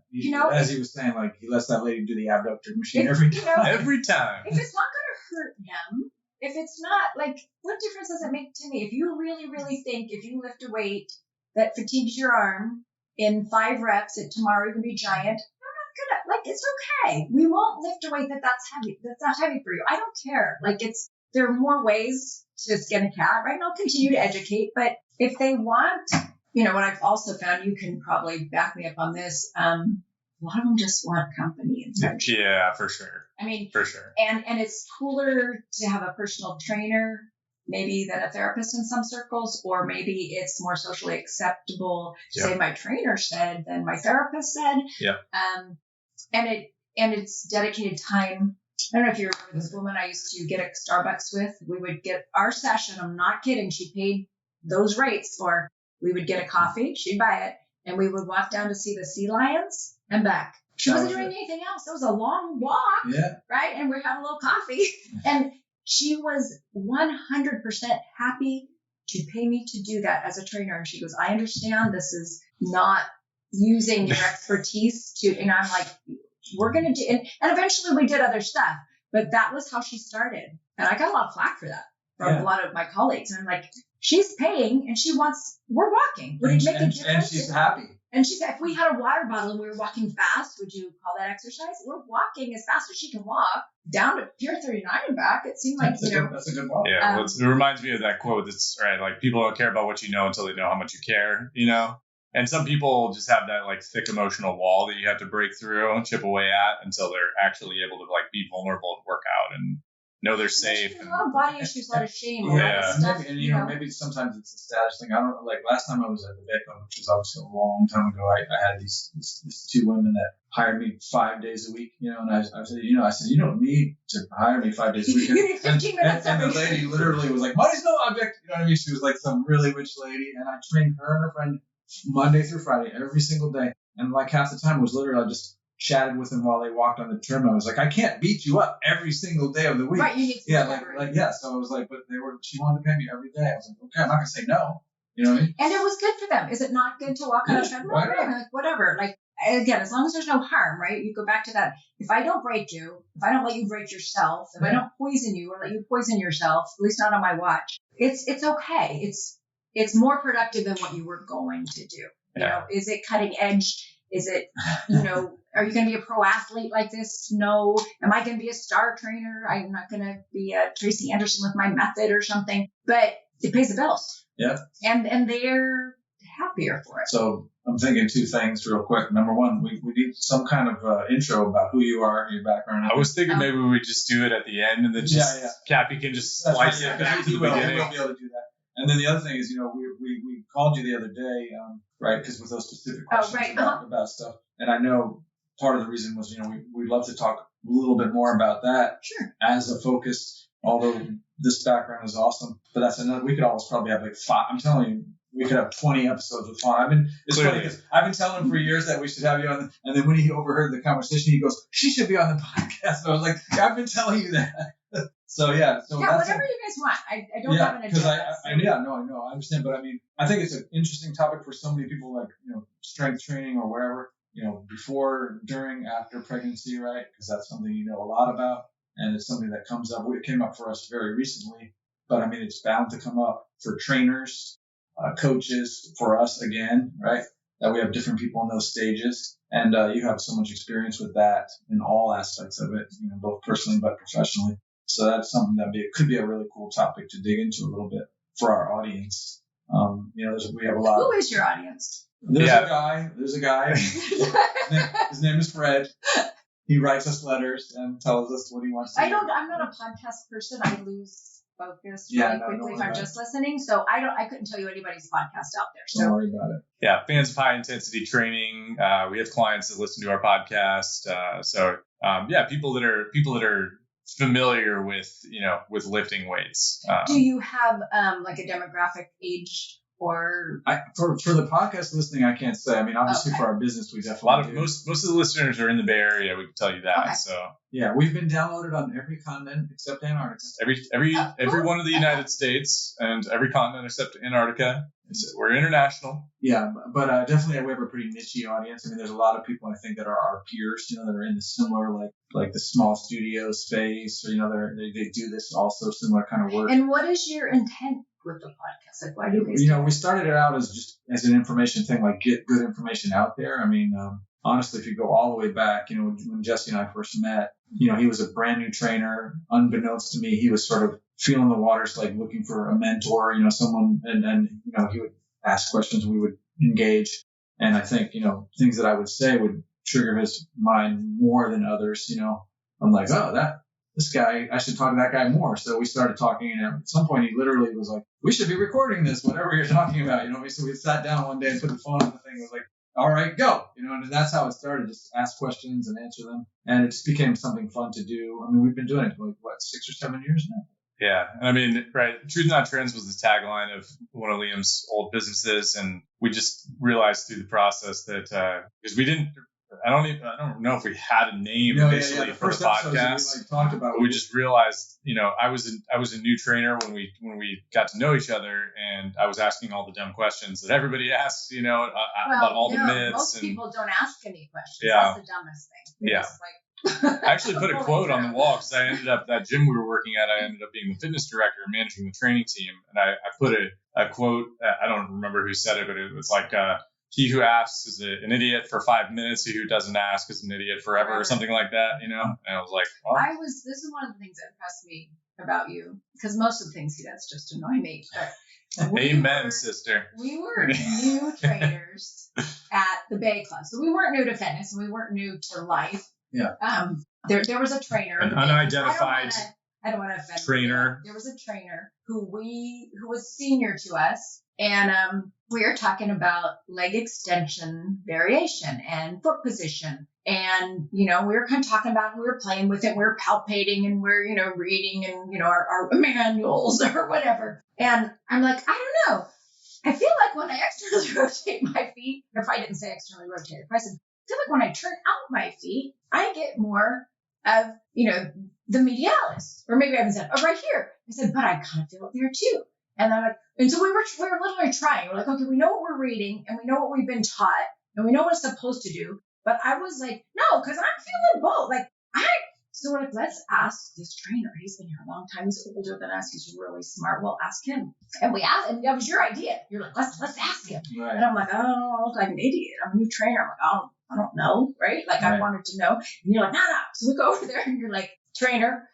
[SPEAKER 3] As he was saying, he lets that lady do the abductor machine every time.
[SPEAKER 1] Every time.
[SPEAKER 4] If it's not going to hurt him, if it's not, what difference does it make to me? If you really, really think if you lift a weight that fatigues your arm in 5 reps, tomorrow you can be giant, I'm not gonna, it's okay. We won't lift a weight that's heavy. That's not heavy for you. I don't care. There are more ways to skin a cat, right? And I'll continue to educate, but if they want, what I've also found, you can probably back me up on this. A lot of them just want company.
[SPEAKER 1] Yeah, for sure.
[SPEAKER 4] I mean,
[SPEAKER 1] for sure.
[SPEAKER 4] And it's cooler to have a personal trainer maybe than a therapist in some circles, or maybe it's more socially acceptable to say my trainer said than my therapist said.
[SPEAKER 1] Yeah.
[SPEAKER 4] And it's dedicated time. I don't know if you remember this woman I used to get at Starbucks with. We would get our session. I'm not kidding. She paid those rates for. We would get a coffee. She'd buy it, and we would walk down to see the sea lions and back. She wasn't doing anything else. It was a long walk, right? And we're having a little coffee, and she was 100% happy to pay me to do that as a trainer. And she goes, "I understand this is not using your expertise to," and I'm like, we're going to do, and eventually we did other stuff, but that was how she started. And I got a lot of flack for that from a lot of my colleagues. And I'm like, she's paying and we're walking. Would it make a difference?
[SPEAKER 3] And she's happy.
[SPEAKER 4] And she said, if we had a water bottle and we were walking fast, would you call that exercise? We're walking as fast as she can walk down to Pier 39 and back. It seemed like,
[SPEAKER 3] that's a good walk.
[SPEAKER 1] Yeah, it reminds me of that quote that's right. People don't care about what you know until they know how much you care, And some people just have that like thick emotional wall that you have to break through and chip away at until they're actually able to like be vulnerable and work out and know they're safe.
[SPEAKER 4] A lot of body issues, a lot of shame, a
[SPEAKER 3] Yeah,
[SPEAKER 4] lot of stuff.
[SPEAKER 3] maybe, and maybe sometimes it's a status thing. I don't know. Like last time I was at the Victim, which was obviously a long time ago, I had these two women that hired me 5 days a week. And I said, you don't need to hire me 5 days a week.
[SPEAKER 4] You need 15 minutes
[SPEAKER 3] and the lady literally was like, money's no object. You know what I mean? She was like some really rich lady, and I trained her and her friend Monday through Friday every single day. And like half the time was literally I just chatted with them while they walked on the treadmill. I was like, I can't beat you up every single day of the week.
[SPEAKER 4] Right, you need to
[SPEAKER 3] So I was like, but she wanted to pay me every day. I was like, okay, I'm not gonna say no. You know what I mean?
[SPEAKER 4] And it was good for them. Is it not good to walk on a treadmill? Like, whatever. Like, again, as long as there's no harm, right? You go back to that. If I don't break you, if I don't let you break yourself, if I don't poison you or let you poison yourself, at least not on my watch, it's okay. It's more productive than what you were going to do. You know, is it cutting edge? Is it, are you going to be a pro athlete like this? No. Am I going to be a star trainer? I'm not going to be a Tracy Anderson with my method or something, but it pays the bills.
[SPEAKER 3] Yeah.
[SPEAKER 4] And they're happier for it.
[SPEAKER 3] So I'm thinking two things real quick. Number one, we need some kind of intro about who you are, your background.
[SPEAKER 1] I was thinking maybe we just do it at the end and then Cappy can just splice it back to the beginning.
[SPEAKER 3] We'll be able to do that. And then the other thing is, we called you the other day, right? Because with those specific questions about stuff. And I know part of the reason was, we'd love to talk a little bit more about that as a focus, although this background is awesome. But that's another, we could always probably have like 5, I'm telling you, we could have 20 episodes with Fawn. It's funny because I've been telling him for years that we should have you on. And then when he overheard the conversation, he goes, she should be on the podcast. And I was like, I've been telling you that. So that's
[SPEAKER 4] whatever you guys want. I don't have an agenda.
[SPEAKER 3] I know, I understand, but I mean, I think it's an interesting topic for so many people, like strength training or whatever, before, during, after pregnancy, right? Because that's something you know a lot about, and it's something that comes up. It came up for us very recently, but I mean, it's bound to come up for trainers, coaches, for us again, right? That we have different people in those stages, and you have so much experience with that in all aspects of it, both personally but professionally. So that's something could be a really cool topic to dig into a little bit for our audience. We have a lot.
[SPEAKER 4] Who is your audience?
[SPEAKER 3] There's a guy. His name is Fred. He writes us letters and tells us what he wants to do.
[SPEAKER 4] I'm not a podcast person. I lose focus really quickly if I'm just listening. So I couldn't tell you anybody's podcast out there. So
[SPEAKER 3] don't worry about it.
[SPEAKER 1] Yeah, fans of high intensity training. We have clients that listen to our podcast. People that are familiar with lifting weights.
[SPEAKER 3] Um,
[SPEAKER 4] Do you have like a demographic age or
[SPEAKER 3] for the podcast listening? I can't say. I mean, obviously for our business, we definitely
[SPEAKER 1] most of the listeners are in the Bay Area. We can tell you that.
[SPEAKER 4] Okay.
[SPEAKER 1] So
[SPEAKER 3] yeah, we've been downloaded on every continent except Antarctica.
[SPEAKER 1] Every one of the United States and every continent except Antarctica. We're international.
[SPEAKER 3] Yeah, but definitely we have a pretty niche audience. I mean, there's a lot of people I think that are our peers, that are in the similar like the small studio space, or they do this also similar kind of work.
[SPEAKER 4] And what is your intent with the podcast? Like, why do you guys?
[SPEAKER 3] We started it out as just as an information thing, like get good information out there. I mean, honestly, if you go all the way back, when Jesse and I first met, he was a brand new trainer. Unbeknownst to me, he was sort of feeling the waters, like looking for a mentor, someone, and he would ask questions and we would engage. And I think, things that I would say would trigger his mind more than others. I'm like, this guy, I should talk to that guy more. So we started talking, and at some point he literally was like, we should be recording this, whatever you're talking about. So we sat down one day and put the phone on the thing and was like, all right, go. And that's how it started. Just ask questions and answer them. And it just became something fun to do. I mean, we've been doing it for 6 or 7 yeyears now.
[SPEAKER 1] Yeah. I mean, right. Truth Not Trends was the tagline of one of Liam's old businesses. And we just realized through the process that, because I don't know if we had a name initially for the podcast.
[SPEAKER 3] We talked about
[SPEAKER 1] we just realized, I was a new trainer when we got to know each other, and I was asking all the dumb questions that everybody asks, about all the myths.
[SPEAKER 4] Most people don't ask any questions.
[SPEAKER 1] Yeah.
[SPEAKER 4] That's the dumbest thing.
[SPEAKER 1] Yeah. I actually put a quote on the wall because I ended up, that gym we were working at, I ended up being the fitness director and managing the training team. And I put a quote, I don't remember who said it, but it was like, he who asks is an idiot for 5 minutes. He who doesn't ask is an idiot forever, or something like that, And I was like,
[SPEAKER 4] this is one of the things that impressed me about you, because most of the things he does just annoy me. But
[SPEAKER 1] Amen, sister.
[SPEAKER 4] We were new trainers at the Bay Club, so we weren't new to fitness and we weren't new to life.
[SPEAKER 3] Yeah.
[SPEAKER 4] There was a trainer,
[SPEAKER 1] An unidentified
[SPEAKER 4] I don't want to offend
[SPEAKER 1] trainer.
[SPEAKER 4] There was a trainer who was senior to us, and we were talking about leg extension variation and foot position. And, we were kind of talking about it, we were playing with it, we were palpating, and we're, reading and, our manuals or whatever. And I'm like, I don't know. I feel like when I externally rotate my feet, if I didn't say externally rotate, if I said, I feel like when I turn out my feet, I get more of, the medialis. Or maybe I even said, right here. I said, but I kind of feel it there too. And they're like, and so we were literally trying. We're like, okay, we know what we're reading and we know what we've been taught and we know what it's supposed to do. But I was like, no, because I'm feeling both. So we're like, let's ask this trainer. He's been here a long time. He's older than us. He's really smart. We'll ask him. And we asked, and that was your idea. You're like, let's ask him.
[SPEAKER 3] Right.
[SPEAKER 4] And I'm like, I look like an idiot. I'm a new trainer. I'm like, I don't know, right? Like, right. I wanted to know. And you're like, no. So we go over there and you're like, trainer,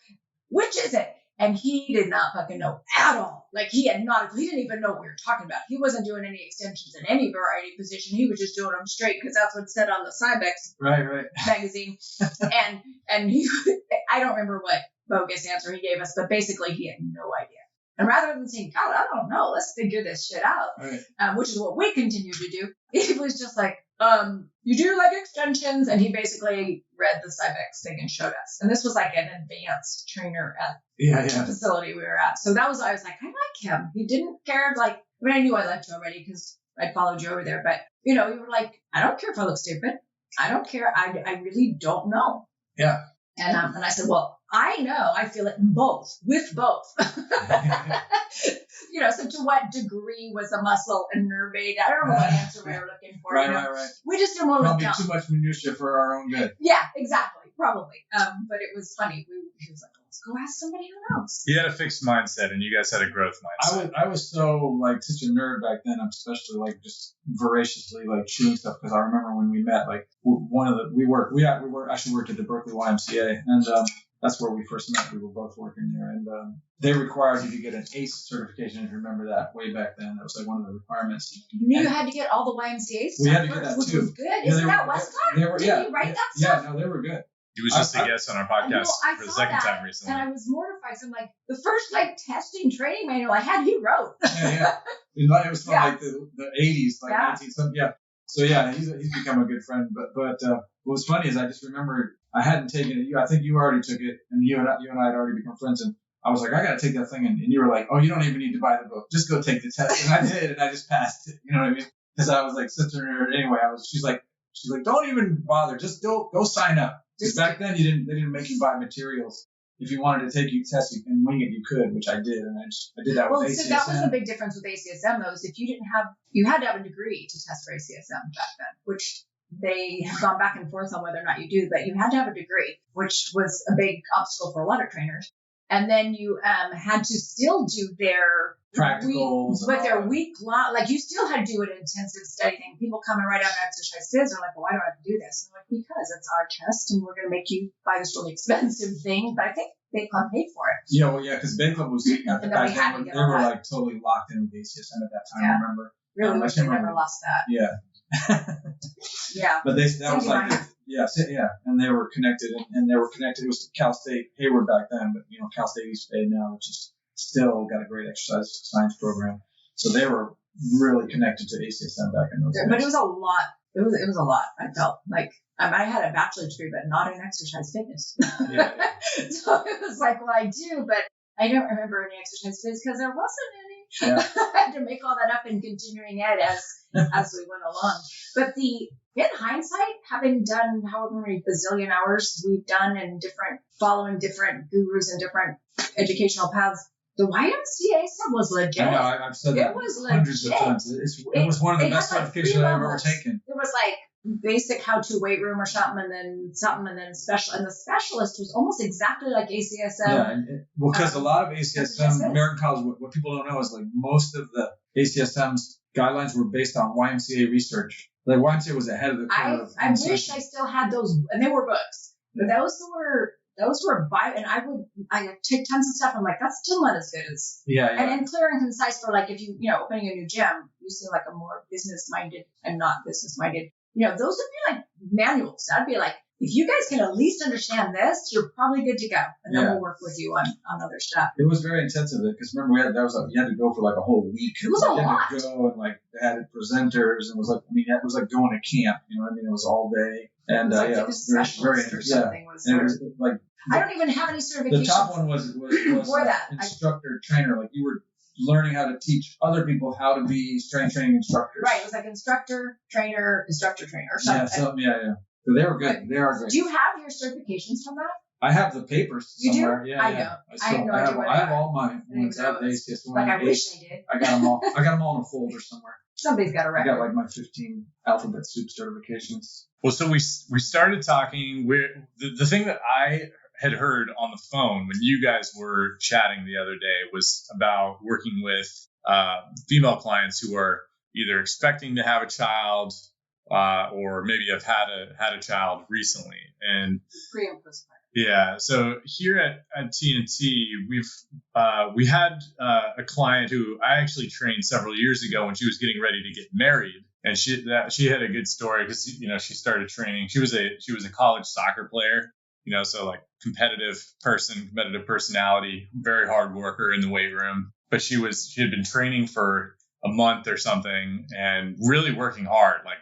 [SPEAKER 4] which is it? And he did not fucking know at all. Like, he didn't even know what we were talking about. He wasn't doing any extensions in any variety position. He was just doing them straight because that's what's said on the Cybex magazine. and he, I don't remember what bogus answer he gave us, but basically he had no idea. And rather than saying, God, I don't know, let's figure this shit out, right. Which is what we continue to do. It was just like, you do leg extensions, and he basically read the Cybex thing and showed us. And this was like an advanced trainer at the facility we were at. So I was like, I like him. He didn't care. Like, I knew I liked you already because I followed you over there. But, you were like, I don't care if I look stupid. I don't care. I really don't know.
[SPEAKER 3] Yeah.
[SPEAKER 4] And I said, well, I know I feel it in both, with both. So to what degree was a muscle innervated? I don't know what answer we were looking for.
[SPEAKER 3] Right.
[SPEAKER 4] We just didn't want to
[SPEAKER 3] probably too much minutia for our own good.
[SPEAKER 4] Yeah, exactly. Probably. But it was funny. He was like, let's go ask somebody who knows.
[SPEAKER 1] He had a fixed mindset, and you guys had a growth mindset.
[SPEAKER 3] I was so such a nerd back then. I'm especially just voraciously chewing stuff because I remember when we met, we actually worked at the Berkeley YMCA, and that's where we first met. We were both working there, and they required you to get an ACE certification. If you remember that way back then, that was one of the requirements.
[SPEAKER 4] You had to get all the YMCA stuff.
[SPEAKER 3] We had to get that
[SPEAKER 4] which
[SPEAKER 3] too.
[SPEAKER 4] Was good. Isn't that Westcott? Did you write that stuff?
[SPEAKER 3] Yeah, no, they were good.
[SPEAKER 1] He was just a guest on our podcast for the second time recently.
[SPEAKER 4] And I was mortified. So I'm like, the first testing training manual I had, he wrote.
[SPEAKER 3] Yeah. It was from the 80s, 19something. Yeah. So yeah, he's become a good friend. But what was funny is I just remember I hadn't taken it. I think you already took it, and you and I had already become friends. And I was like, I got to take that thing. And you were like, oh, you don't even need to buy the book. Just go take the test. And I did, and I just passed it. You know what I mean? Because I was such a nerd anyway. She's like, don't even bother. Just go sign up. Because back then they didn't make you buy materials. If you wanted to take your test and wing it, you could, which I did, and I did that with ACSM. So
[SPEAKER 4] that was the big difference with ACSM, though, is if you had to have a degree to test for ACSM back then, which they have gone back and forth on whether or not you do, but you had to have a degree, which was a big obstacle for a lot of trainers. And then you had to still do their
[SPEAKER 3] practicals,
[SPEAKER 4] but their week long, you still had to do an intensive study thing. People coming right out of exercise phys are like, well, why do I have to do this? And I'm like, because it's our test, and we're going to make you buy this really expensive thing. But I think Bay Club paid for it.
[SPEAKER 3] Yeah, well, because Bay Club was back then they were totally locked in with ACSM at that time. I remember.
[SPEAKER 4] Really wish they never lost that.
[SPEAKER 3] Yeah.
[SPEAKER 4] Yeah.
[SPEAKER 3] But that was and they were connected, and they were connected. It was Cal State Hayward back then, but Cal State East Bay now, which is still got a great exercise science program. So they were really connected to ACSM back in those days.
[SPEAKER 4] But it was a lot. It was a lot. I felt like I had a bachelor's degree, but not in exercise fitness.
[SPEAKER 3] Yeah.
[SPEAKER 4] So it was like, well, I do, but I don't remember any exercise fitness because there wasn't any.
[SPEAKER 3] Yeah.
[SPEAKER 4] I had to make all that up in continuing ed as we went along. But in hindsight, having done however many bazillion hours we've done and following different gurus and different educational paths, the YMCA stuff was legit.
[SPEAKER 3] I know, I've said that hundreds of times. It was one of the best certifications I've ever taken.
[SPEAKER 4] It was basic how-to weight room or something, and then special. And the specialist was almost exactly like ACSM.
[SPEAKER 3] Yeah, because a lot of ACSM, American College, what people don't know is most of the ACSM's guidelines were based on YMCA research. YMCA was ahead of the curve.
[SPEAKER 4] I wish I still had those, and they were books. But those were those were and I take tons of stuff. I'm like, that's still not as good as, and clear and concise for like, if you opening a new gym, you seem like a more business minded and not business minded. Those would be like manuals. I'd be like, if you guys can at least understand this, you're probably good to go. And then we'll work with you on other stuff.
[SPEAKER 3] It was very intensive because remember you had to go for like a whole week.
[SPEAKER 4] It was a lot.
[SPEAKER 3] You had to go and like they had presenters and it was like, it was like going to camp, you know what I mean? It was all day. And
[SPEAKER 4] it was very something.
[SPEAKER 3] And it was like,
[SPEAKER 4] I don't even have any certifications.
[SPEAKER 3] The top one was
[SPEAKER 4] before that
[SPEAKER 3] instructor trainer. Like you were learning how to teach other people how to be strength training instructors.
[SPEAKER 4] Right. It was like instructor trainer or something.
[SPEAKER 3] Yeah. So they were good. They are great.
[SPEAKER 4] Do you have your certifications from that?
[SPEAKER 3] I have the papers somewhere.
[SPEAKER 4] You do?
[SPEAKER 3] Yeah,
[SPEAKER 4] I know. I have no idea.
[SPEAKER 3] I have all my ones. I
[SPEAKER 4] wish I did.
[SPEAKER 3] I got them all. I got them all in a folder somewhere.
[SPEAKER 4] Somebody's got a record.
[SPEAKER 3] I got like my 15 alphabet soup certifications.
[SPEAKER 1] Well, so we started talking. The thing that I had heard on the phone when you guys were chatting the other day was about working with female clients who are either expecting to have a child or maybe have had a child recently, and
[SPEAKER 4] pre and postpartum.
[SPEAKER 1] Yeah. So here at TNT, we had a client who I actually trained several years ago when she was getting ready to get married, and she had a good story because she started training. She was a college soccer player, so like competitive personality, very hard worker in the weight room. But she had been training for a month or something and really working hard, like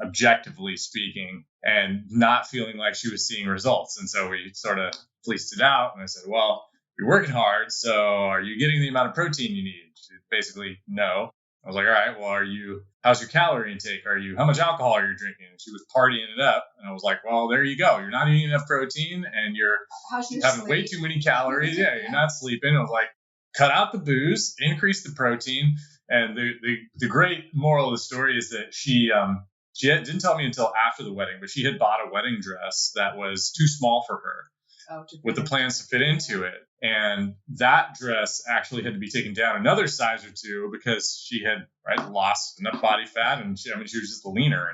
[SPEAKER 1] objectively speaking, and not feeling like she was seeing results. And so we sort of fleeced it out. And I said, well, you're working hard, so are you getting the amount of protein you need? She basically, no. I was like, all right, well, how's your calorie intake? How much alcohol are you drinking? And she was partying it up. And I was like, well, there you go. You're not eating enough protein and you're having way too many calories. Yeah, you're not sleeping. I was like, cut out the booze, increase the protein. And the great moral of the story is that she didn't tell me until after the wedding, but she had bought a wedding dress that was too small for her with the plans to fit into it. And that dress actually had to be taken down another size or two because she had lost enough body fat, and she was just leaner,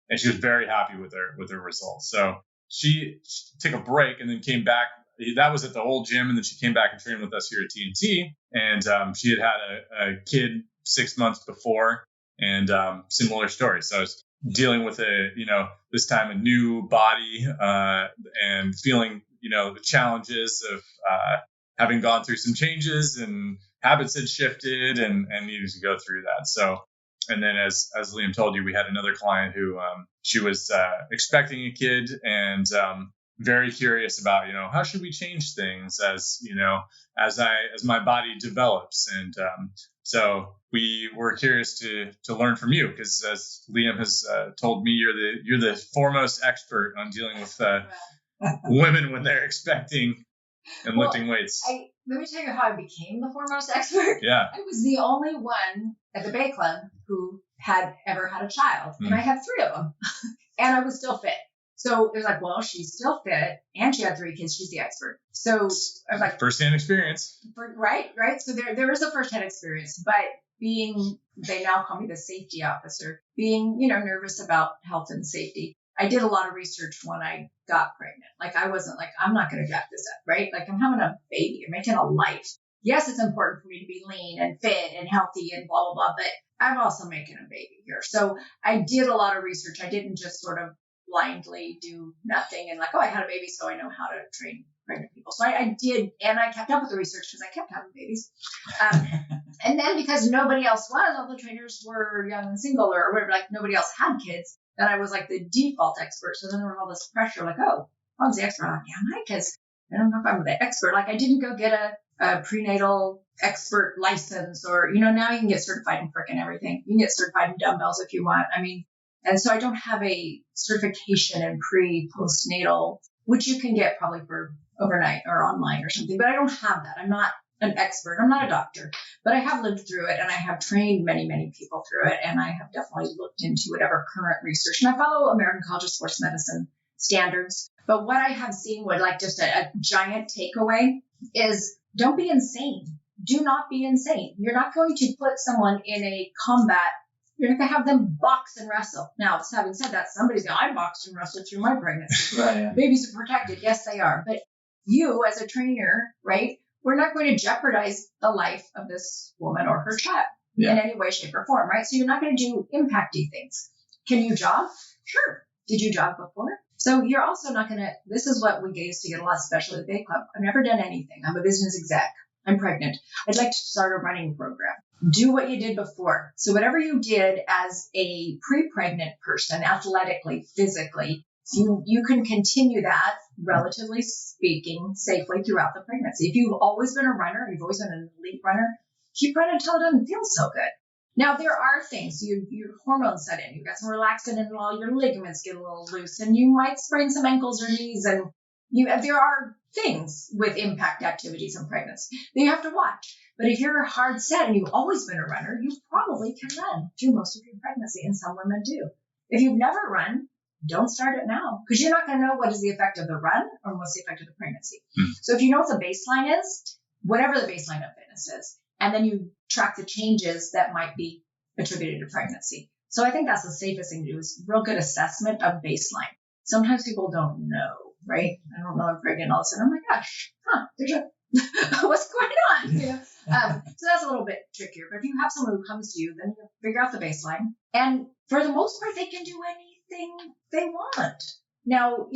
[SPEAKER 1] and she was very happy with her results. So she took a break and then came back. That was at the old gym, and then she came back and trained with us here at TNT. And she had a kid 6 months before, and similar story. So I was dealing with this time a new body and feeling the challenges of having gone through some changes, and habits had shifted and needed to go through that. So, and then as Liam told you, we had another client who she was expecting a kid and very curious about how should we change things as my body develops. And so we were curious to learn from you, because as Liam has told me, you're the foremost expert on dealing with women when they're expecting and lifting weights.
[SPEAKER 4] Let me tell you how I became the foremost expert.
[SPEAKER 1] Yeah.
[SPEAKER 4] I was the only one at the Bay Club who had ever had a child, and I had 3 of them, and I was still fit. So it was like, well, she's still fit, and she had 3 kids. She's the expert. So I was like,
[SPEAKER 1] first-hand experience.
[SPEAKER 4] Right. So there is a first-hand experience, but they now call me the safety officer, being, nervous about health and safety. I did a lot of research when I got pregnant. Like, I wasn't like, I'm not going to jack this up, right? Like, I'm having a baby. I'm making a life. Yes, it's important for me to be lean and fit and healthy and blah, blah, blah, but I'm also making a baby here. So I did a lot of research. I didn't just sort of blindly do nothing and like, oh, I had a baby, so I know how to train pregnant people. So I did, and I kept up with the research because I kept having babies. And then because nobody else was, all the trainers were young and single or whatever, like nobody else had kids, then I was like the default expert. So then there was all this pressure, like, oh, I'm the expert. I'm like, yeah, am I? Because I don't know if I'm the expert. Like, I didn't go get a prenatal expert license, or, now you can get certified in frickin' everything. You can get certified in dumbbells if you want. I mean, and so I don't have a certification in postnatal, which you can get probably for overnight or online or something, but I don't have that. I'm not an expert. I'm not a doctor, but I have lived through it, and I have trained many, many people through it. And I have definitely looked into whatever current research, and I follow American College of Sports Medicine standards. But what I have seen with like just a giant takeaway is don't be insane. Do not be insane. You're not going to put someone in a combat You're not going to have them box and wrestle. Now, having said that, somebody's going, I boxed and wrestled through my pregnancy.
[SPEAKER 3] Right. Yeah.
[SPEAKER 4] Babies are protected. Yes, they are. But you as a trainer, right, we're not going to jeopardize the life of this woman or her child in any way, shape, or form, right? So you're not going to do impacty things. Can you jog? Sure. Did you jog before? So you're also not going to, this is what we used to get a lot, especially at the Bay Club. I've never done anything. I'm a business exec. I'm pregnant. I'd like to start a running program. Do what you did before. So whatever you did as a pre-pregnant person, athletically, physically, you can continue that, relatively speaking, safely throughout the pregnancy. If you've always been a runner, you've always been an elite runner, keep running until it doesn't feel so good. Now, there are things, your hormones set in, you've got some relaxin and all your ligaments get a little loose, and you might sprain some ankles or knees, and there are things with impact activities in pregnancy that you have to watch. But if you're hard set and you've always been a runner, you probably can run through most of your pregnancy, and some women do. If you've never run, don't start it now, because you're not going to know what is the effect of the run or what's the effect of the pregnancy. So if you know what the baseline is, whatever the baseline of fitness is, and then you track the changes that might be attributed to pregnancy. So I think that's the safest thing to do, is real good assessment of baseline. Sometimes people don't know, right? I don't know I'm pregnant, all of a sudden, oh my gosh, there's what's going on? You know? So that's a little bit trickier. But if you have someone who comes to you, then you figure out the baseline. And for the most part, they can do anything they want. Now,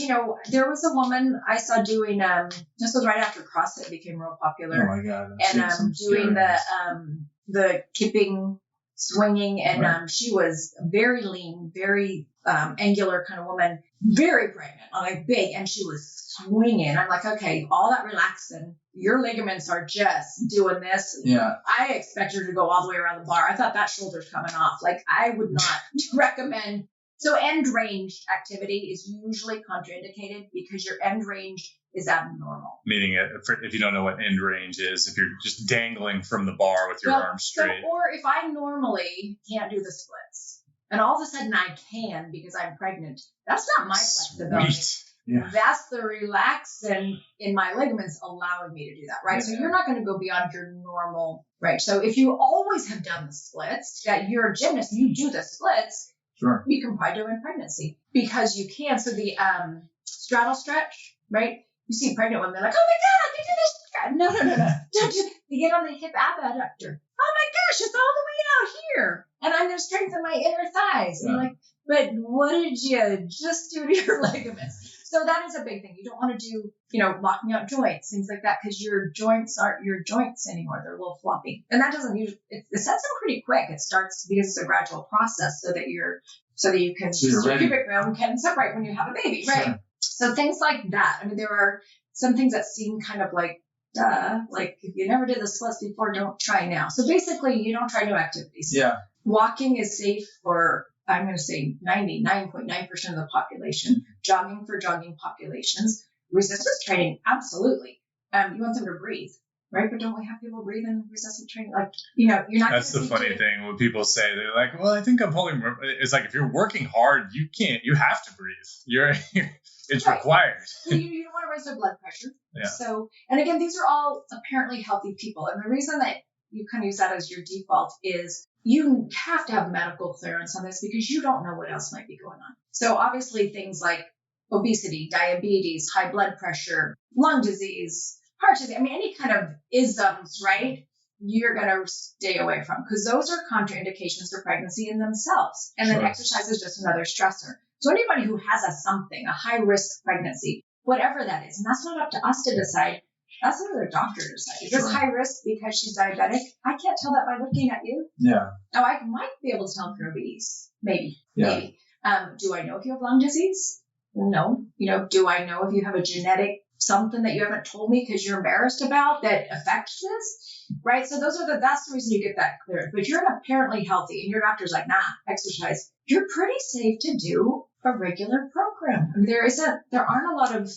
[SPEAKER 4] there was a woman I saw doing, this was right after CrossFit became real popular.
[SPEAKER 3] Oh my God.
[SPEAKER 4] And doing the kipping, swinging, and she was very lean, very angular kind of woman, very pregnant, like big, and she was swinging. I'm like, okay, all that relaxing, your ligaments are just doing this.
[SPEAKER 3] Yeah.
[SPEAKER 4] I expect her to go all the way around the bar. I thought that shoulder's coming off. Like, I would not recommend. So end range activity is usually contraindicated because your end range is abnormal.
[SPEAKER 1] Meaning, if you don't know what end range is, if you're just dangling from the bar with your arms straight.
[SPEAKER 4] Or if I normally can't do the splits, and all of a sudden I can because I'm pregnant, that's not my flexibility.
[SPEAKER 1] Sweet.
[SPEAKER 3] Yeah.
[SPEAKER 4] That's the relaxin in my ligaments allowing me to do that, right? Yeah. So you're not going to go beyond your normal, right? So if you always have done the splits, that you're a gymnast, you do the splits,
[SPEAKER 3] sure, you
[SPEAKER 4] can probably do it in pregnancy because you can. So the straddle stretch, right? You see pregnant women, they're like, oh my God, I can do this. No. Don't you? They get on the hip abductor. Oh my gosh, it's all the way out here. And I'm going to strengthen my inner thighs. And you're like, but what did you just do to your ligaments? So that is a big thing. You don't want to do, locking out joints, things like that, because your joints aren't your joints anymore. They're a little floppy. And that doesn't usually, it sets them pretty quick. It starts because it's a gradual process so that you can, your pubic bone can separate when you have a baby, right? Sure. So things like that. I mean, there are some things that seem kind of like, duh, like if you never did the splits before, don't try now. So basically, you don't try new activities.
[SPEAKER 3] Yeah.
[SPEAKER 4] Walking is safe for, I'm going to say 99.9% of the population. Jogging for jogging populations. Resistance training, absolutely. You want them to breathe, right? But don't we have people breathe in resistance training? Like, you're not.
[SPEAKER 1] That's the funny thing when people say, they're like, well, I think I'm holding. It's like, if you're working hard, you have to breathe. It's right. Required.
[SPEAKER 4] So you don't want to raise their blood pressure.
[SPEAKER 1] Yeah.
[SPEAKER 4] So, and again, these are all apparently healthy people. And the reason that you kind of use that as your default is you have to have medical clearance on this because you don't know what else might be going on. So obviously things like obesity, diabetes, high blood pressure, lung disease, heart disease, any kind of isms, right? You're going to stay away from because those are contraindications for pregnancy in themselves. And then exercise is just another stressor. So anybody who has a high risk pregnancy, whatever that is, and that's not up to us to decide. That's up to the doctor to decide. Is this high risk because she's diabetic? I can't tell that by looking at you.
[SPEAKER 3] Yeah.
[SPEAKER 4] Now, I might be able to tell if you're obese. Maybe.
[SPEAKER 3] Yeah.
[SPEAKER 4] Maybe. Do I know if you have lung disease? No. Do I know if you have a genetic something that you haven't told me because you're embarrassed about that affects this? Right? So that's the reason you get that cleared. But if you're apparently healthy and your doctor's like, nah, exercise, you're pretty safe to do a regular program. There aren't a lot of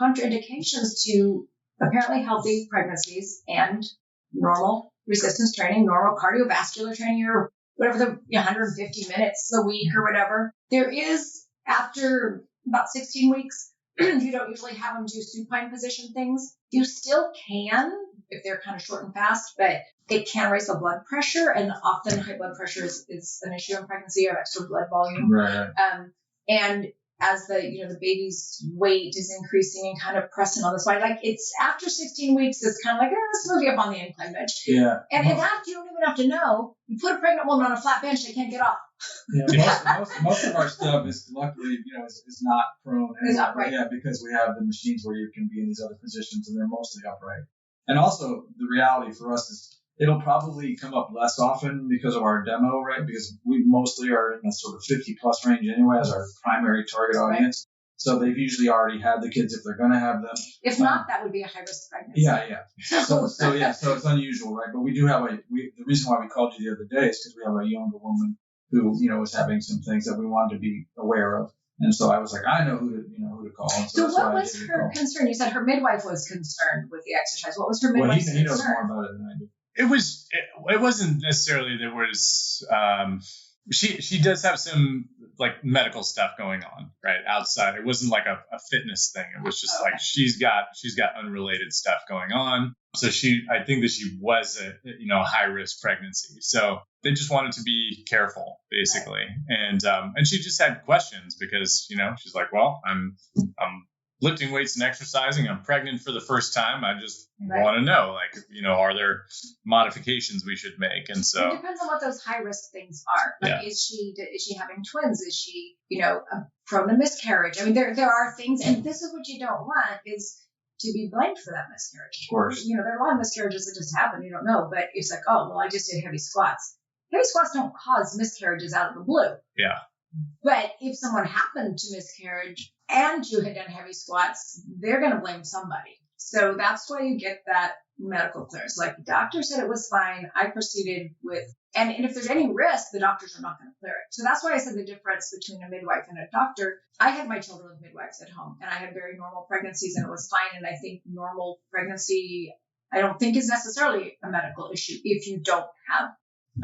[SPEAKER 4] contraindications to apparently healthy pregnancies and normal resistance training, normal cardiovascular training, or whatever the 150 minutes a week or whatever. There is, after about 16 weeks, you don't usually have them do supine position things. You still can if they're kind of short and fast, but it can raise the blood pressure, and often high blood pressure is an issue in pregnancy. You have extra blood volume.
[SPEAKER 3] Right.
[SPEAKER 4] And as the baby's weight is increasing and kind of pressing on the spine, like it's after 16 weeks, it's kind of like, let's move you up on the incline bench.
[SPEAKER 3] Yeah.
[SPEAKER 4] And that you don't even have to know. You put a pregnant woman on a flat bench, they can't get off.
[SPEAKER 3] Yeah, most of our stuff is luckily, is not prone.
[SPEAKER 4] It's upright.
[SPEAKER 3] Yeah, because we have the machines where you can be in these other positions, and they're mostly upright. And also, the reality for us is it'll probably come up less often because of our demo, right? Because we mostly are in the sort of 50 plus range anyway as our primary target audience. Right. So they've usually already had the kids if they're going to have them.
[SPEAKER 4] If not, that would be a high risk pregnancy.
[SPEAKER 3] Yeah. So it's unusual, right? But we do have the reason why we called you the other day is because we have a younger woman who, was having some things that we wanted to be aware of. And so I was like, I know who to call. And
[SPEAKER 4] so what was her concern? You said her midwife was concerned with the exercise. What was her midwife's concern?
[SPEAKER 3] He knows more about it than I do.
[SPEAKER 1] It wasn't necessarily there was she does have some like medical stuff going on right outside. It wasn't like a fitness thing. It was just like she's got unrelated stuff going on. So I think that she was a high risk pregnancy. So they just wanted to be careful basically. Right. And she just had questions because she's like, well, I'm lifting weights and exercising. I'm pregnant for the first time. I just want to know, like, are there modifications we should make? And so
[SPEAKER 4] it depends on what those high risk things are. Like, is she having twins? Is she, prone to miscarriage? I mean, there are things, and this is what you don't want is to be blamed for that miscarriage.
[SPEAKER 3] Of course.
[SPEAKER 4] There are a lot of miscarriages that just happen. You don't know, but it's like, oh, well, I just did heavy squats. Heavy squats don't cause miscarriages out of the blue.
[SPEAKER 1] Yeah.
[SPEAKER 4] But if someone happened to miscarriage and you had done heavy squats, they're going to blame somebody. So that's why you get that medical clearance. Like the doctor said it was fine. I proceeded with, and if there's any risk, the doctors are not going to clear it. So that's why I said the difference between a midwife and a doctor. I had my children with midwives at home, and I had very normal pregnancies, and it was fine. And I think normal pregnancy, I don't think is necessarily a medical issue if you don't have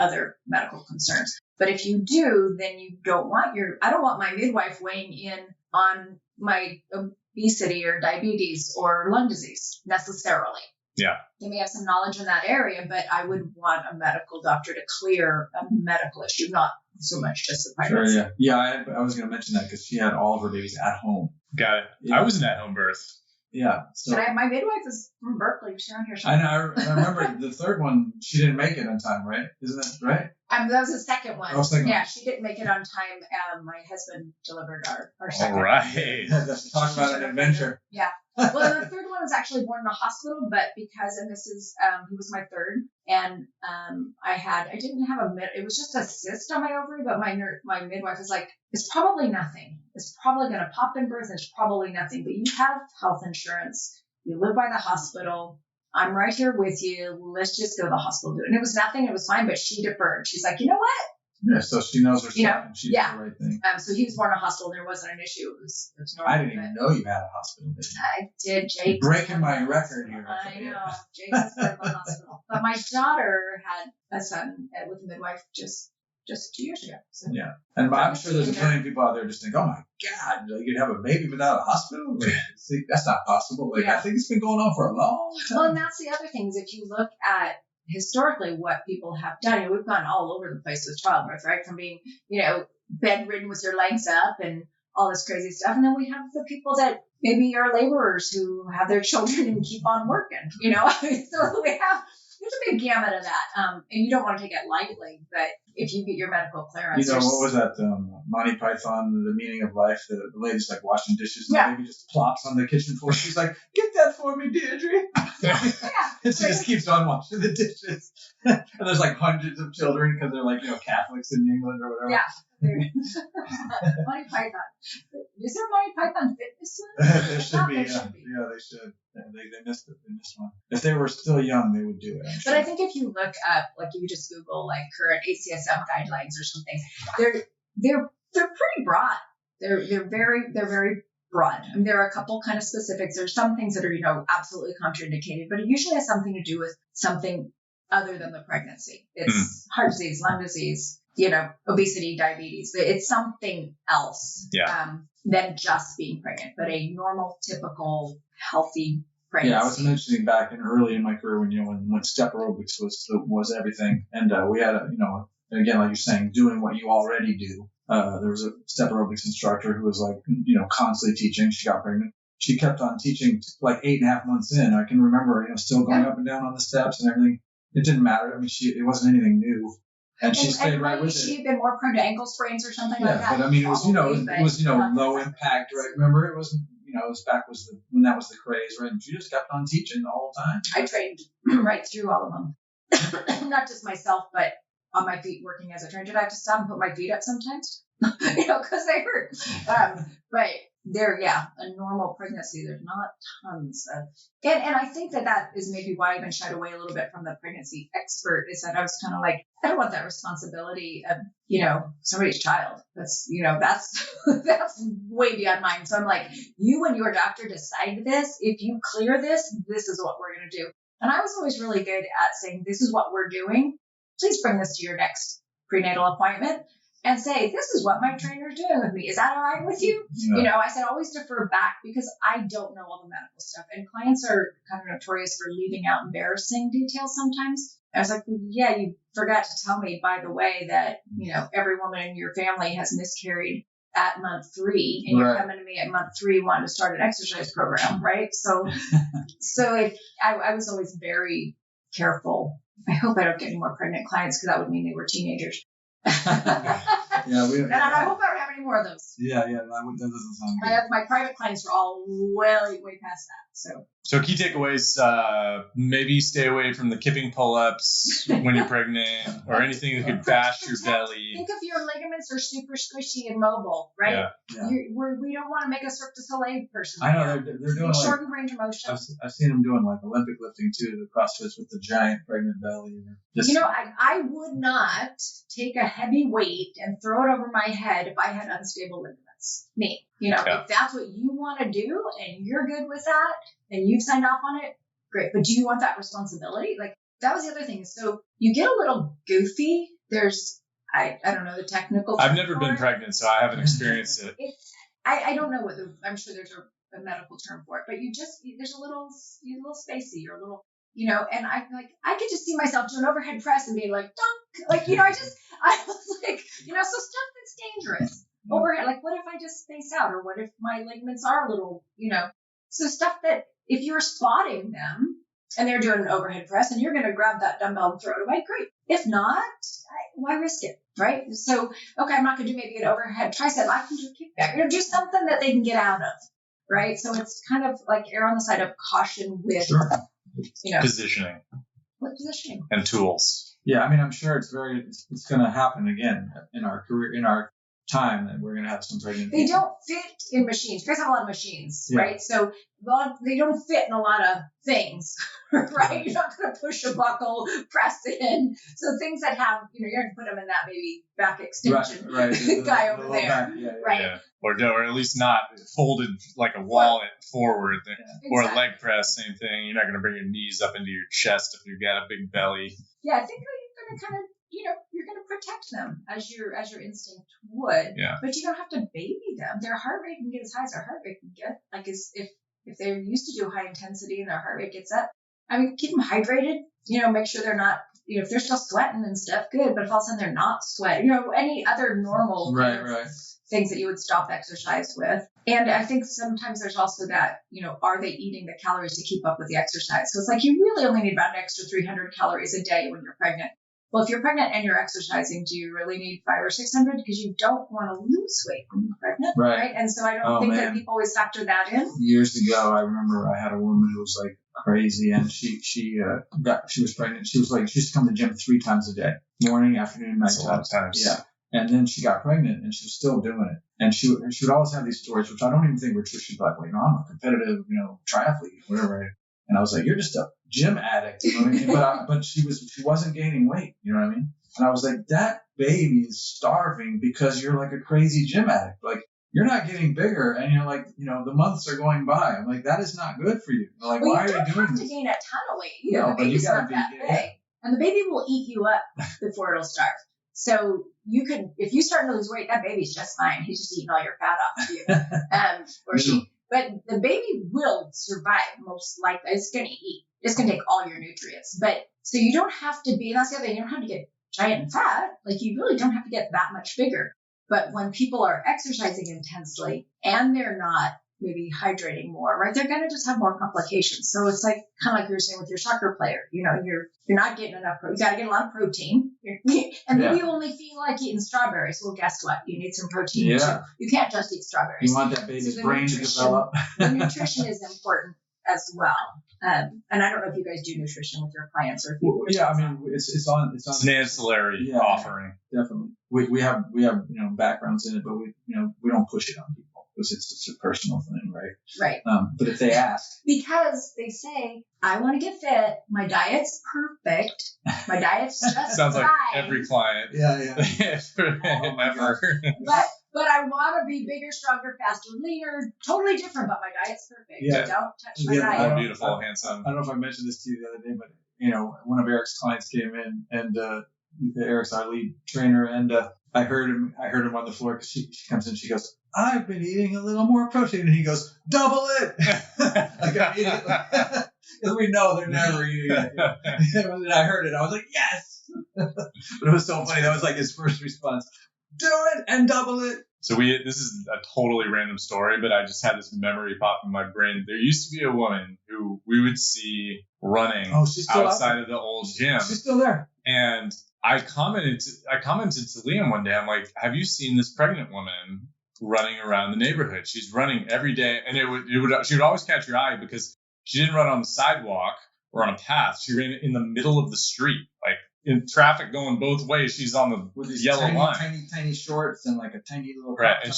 [SPEAKER 4] other medical concerns. But if you do, then you don't want I don't want my midwife weighing in on my obesity or diabetes or lung disease necessarily.
[SPEAKER 1] Yeah.
[SPEAKER 4] They may have some knowledge in that area, but I would want a medical doctor to clear a medical issue, not so much just the pregnancy.
[SPEAKER 3] Sure, yeah. I was going to mention that because she had all of her babies at home.
[SPEAKER 1] Got it. Yeah. I was an at-home birth.
[SPEAKER 3] Yeah. So
[SPEAKER 4] my midwife is from Berkeley. She's around here.
[SPEAKER 3] I know. I remember the third one, she didn't make it on time, right? Isn't that right?
[SPEAKER 4] That was the second one.
[SPEAKER 3] Oh, second one.
[SPEAKER 4] She didn't make it on time. My husband delivered our second
[SPEAKER 1] one. All right.
[SPEAKER 3] Let's talk about an adventure.
[SPEAKER 4] Yeah. Well, the third one was actually born in a hospital, but because, and this is, he was my third, and I didn't have it was just a cyst on my ovary, but my midwife was like, it's probably nothing. It's probably going to pop in birth, and it's probably nothing, but you have health insurance. You live by the hospital. I'm right here with you. Let's just go to the hospital. And it was nothing. It was fine, but she deferred. She's like, you know what?
[SPEAKER 3] Yeah, so she knows her stuff, and she did the right thing.
[SPEAKER 4] So he was born in a hospital. There wasn't an issue. It was normal.
[SPEAKER 3] I didn't even know you had a hospital.
[SPEAKER 4] I did. Jake.
[SPEAKER 3] Breaking my record here.
[SPEAKER 4] I know. Jake was born in a hospital. But my daughter had a son with a midwife just 2 years ago. So.
[SPEAKER 3] Yeah. And I'm sure there's a million of people out there just think, oh my God, you'd have a baby without a hospital? Like, that's not possible. I think it's been going on for a long time.
[SPEAKER 4] Well, and that's the other thing is if you look at historically what people have done, we've gone all over the place with childbirth, right? From being, bedridden with your legs up and all this crazy stuff. And then we have the people that maybe are laborers who have their children and keep on working, so there's a big gamut of that. And you don't want to take it lightly, but if you get your medical clearance.
[SPEAKER 3] What was that? Monty Python, The Meaning of Life. The lady's like washing dishes and the baby just plops on the kitchen floor. She's like, get that for me, Deirdre. And she just keeps on washing the dishes. And there's like hundreds of children because they're like, Catholics in England or whatever.
[SPEAKER 4] Yeah. Monty Python. Is there a Monty Python fitness one?
[SPEAKER 3] There should be. Yeah, they should. They missed it. They missed one. If they were still young, they would do it.
[SPEAKER 4] But I think if you look up, like you just Google like current ACSM guidelines or something, they're pretty broad. They're very broad. I mean, there are a couple kind of specifics. There's some things that are absolutely contraindicated, but it usually has something to do with something other than the pregnancy. It's heart disease, lung disease, obesity, diabetes. It's something else than just being pregnant. But a normal, typical, healthy pregnancy.
[SPEAKER 3] Yeah, I was mentioning back in early in my career when step aerobics was everything, and we had again, like you're saying, doing what you already do. There was a step aerobics instructor who was like constantly teaching. She got pregnant. She kept on teaching like 8.5 months in. I can remember still going up and down on the steps and everything. It didn't matter. I mean, it wasn't anything new. And she stayed right with it.
[SPEAKER 4] She had been more prone to ankle sprains or something like that.
[SPEAKER 3] Yeah, but I mean, it was low impact, right? Remember, it wasn't it was when that was the craze, right? And she just kept on teaching the whole time.
[SPEAKER 4] I trained right through all of them, not just myself, but on my feet working as a trainer. Did I have to stop and put my feet up sometimes? Because they hurt. But a normal pregnancy, there's not tons of, and I think that is maybe why I even shied away a little bit from the pregnancy expert, is that I was kind of like, I don't want that responsibility of, somebody's child. That's way beyond mine. So I'm like, you and your doctor decide this. If you clear this, this is what we're going to do. And I was always really good at saying, this is what we're doing. Please bring this to your next prenatal appointment and say, this is what my trainer's doing with me. Is that all right with you? Yeah. I said, always defer back because I don't know all the medical stuff. And clients are kind of notorious for leaving out embarrassing details sometimes. I was like, well, yeah, you forgot to tell me, by the way, that, every woman in your family has miscarried at month 3, and you're coming to me at month 3 wanting to start an exercise program, right? So I was always very careful. I hope I don't get any more pregnant clients because that would mean they were teenagers. And I hope I don't have any more of those.
[SPEAKER 3] Yeah, that doesn't sound good.
[SPEAKER 4] My private clients are all way past that.
[SPEAKER 1] So key takeaways: maybe stay away from the kipping pull-ups when you're pregnant, or anything that could bash your belly.
[SPEAKER 4] Think if your ligaments are super squishy and mobile, right? Yeah. We don't want to make a Cirque du Soleil person.
[SPEAKER 3] I know they're doing
[SPEAKER 4] shortened range of motion.
[SPEAKER 3] I've seen them doing like Olympic lifting too, the CrossFits with the giant pregnant belly.
[SPEAKER 4] I would not take a heavy weight and throw it over my head if I had unstable ligaments. Me, if that's what you want to do and you're good with that and you've signed off on it, great. But do you want that responsibility? Like, that was the other thing. So you get a little goofy. There's, I don't know the technical.
[SPEAKER 1] I've never been pregnant, so I haven't experienced it.
[SPEAKER 4] I don't know I'm sure there's a medical term for it, but there's a little spacey or a little, and I could just see myself doing overhead press and being like, dunk, like, I was like, so stuff that's dangerous. Overhead, like, what if I just space out, or what if my ligaments are a little, so stuff that if you're spotting them and they're doing an overhead press and you're going to grab that dumbbell and throw it away, great. If not, why risk it, right? So, okay, I'm not going to do maybe an overhead tricep. I can do a kickback. Do something that they can get out of, right? So it's kind of like err on the side of caution with,
[SPEAKER 1] positioning.
[SPEAKER 4] What positioning?
[SPEAKER 1] And tools.
[SPEAKER 3] Yeah, I mean, I'm sure it's going to happen again in our career, in our time, that we're going to have some pregnant
[SPEAKER 4] people. They don't fit in machines. You guys have a lot of machines, right? So they don't fit in a lot of things, right? You're not going to push a buckle, press in. So things that have, you're going to put them in that maybe back extension guy over there, right?
[SPEAKER 1] Yeah. Or at least not folded like a wallet forward, or a leg press, same thing. You're not going to bring your knees up into your chest if you've got a big belly.
[SPEAKER 4] Yeah, I think you're going to kind of, you're going to protect them as your instinct would.
[SPEAKER 1] Yeah.
[SPEAKER 4] But you don't have to baby them. Their heart rate can get as high as their heart rate can get. Like, if they're used to do high intensity and their heart rate gets up, I mean, keep them hydrated. Make sure they're not, if they're still sweating and stuff, good. But if all of a sudden they're not sweating, any other normal things that you would stop exercise with. And I think sometimes there's also that, are they eating the calories to keep up with the exercise? So it's like, you really only need about an extra 300 calories a day when you're pregnant. Well, if you're pregnant and you're exercising, do you really need 500 or 600? Because you don't want to lose weight when you're pregnant, right? And so I don't think that people always factor that in.
[SPEAKER 3] Years ago, I remember I had a woman who was like crazy, and she was pregnant. She used to come to the gym 3 times a day, morning, afternoon, night times. Yeah. And then she got pregnant, and she was still doing it. And she would always have these stories, which I don't even think were true. She'd be like, well, I'm a competitive, triathlete, whatever. Right? And I was like, you're just a gym addict, you know what I mean? But she wasn't gaining weight, you know what I mean? And I was like, that baby is starving because you're like a crazy gym addict. Like, you're not getting bigger, and you're like, the months are going by. I'm like, that is not good for you. I'm like, why are you doing this? You don't have
[SPEAKER 4] to gain a ton of weight. The baby's not that big. And the baby will eat you up before it'll starve. So if you start to lose weight, that baby's just fine. He's just eating all your fat off of you. Or she. But the baby will survive most likely. It's going to eat. It's going to take all your nutrients. But so you don't have to be, that's the other thing, you don't have to get giant and fat. Like you really don't have to get that much bigger. But when people are exercising intensely and they're not maybe hydrating more, right? They're going to just have more complications. So it's like kind of like you were saying with your soccer player, you know, you're not getting enough protein. You got to get a lot of protein, and maybe you only feel like eating strawberries. Well, guess what? You need some protein too. You can't just eat strawberries.
[SPEAKER 3] You want that baby's brain to develop.
[SPEAKER 4] The nutrition is important as well. And I don't know if you guys do nutrition with your clients or if you
[SPEAKER 3] I mean, it's on
[SPEAKER 1] an ancillary offering.
[SPEAKER 3] Definitely. We have backgrounds in it, but we don't push it on people because it's just a personal thing, right?
[SPEAKER 4] Right.
[SPEAKER 3] But if they ask, because
[SPEAKER 4] they say, I want to get fit, my diet's perfect, my diet's just
[SPEAKER 1] sounds
[SPEAKER 4] fine.
[SPEAKER 1] Like every client. Ever.
[SPEAKER 4] But I want to be bigger, stronger, faster, leaner, totally different, but my diet's perfect.
[SPEAKER 1] Yeah.
[SPEAKER 4] Don't touch my diet.
[SPEAKER 1] Beautiful, handsome.
[SPEAKER 3] I don't know if I mentioned this to you the other day, but one of Eric's clients came in, and Eric's our lead trainer, and I heard him on the floor because she comes in, she goes, I've been eating a little more protein, and he goes, double it. Like immediately. Because we know they're never eating it. When I heard it, I was like, yes. But it was so funny. That was like his first response. Do it and double it.
[SPEAKER 1] So this is a totally random story, but I just had this memory pop in my brain. There used to be a woman who we would see running outside of the old gym.
[SPEAKER 3] She's still there.
[SPEAKER 1] And I commented to Liam one day, I'm like, have you seen this pregnant woman running around the neighborhood? She's running every day, and she would always catch your eye because she didn't run on the sidewalk or on a path. She ran in the middle of the street, like in traffic going both ways. She's on the yellow line.
[SPEAKER 3] Tiny shorts and like a tiny little
[SPEAKER 1] right. And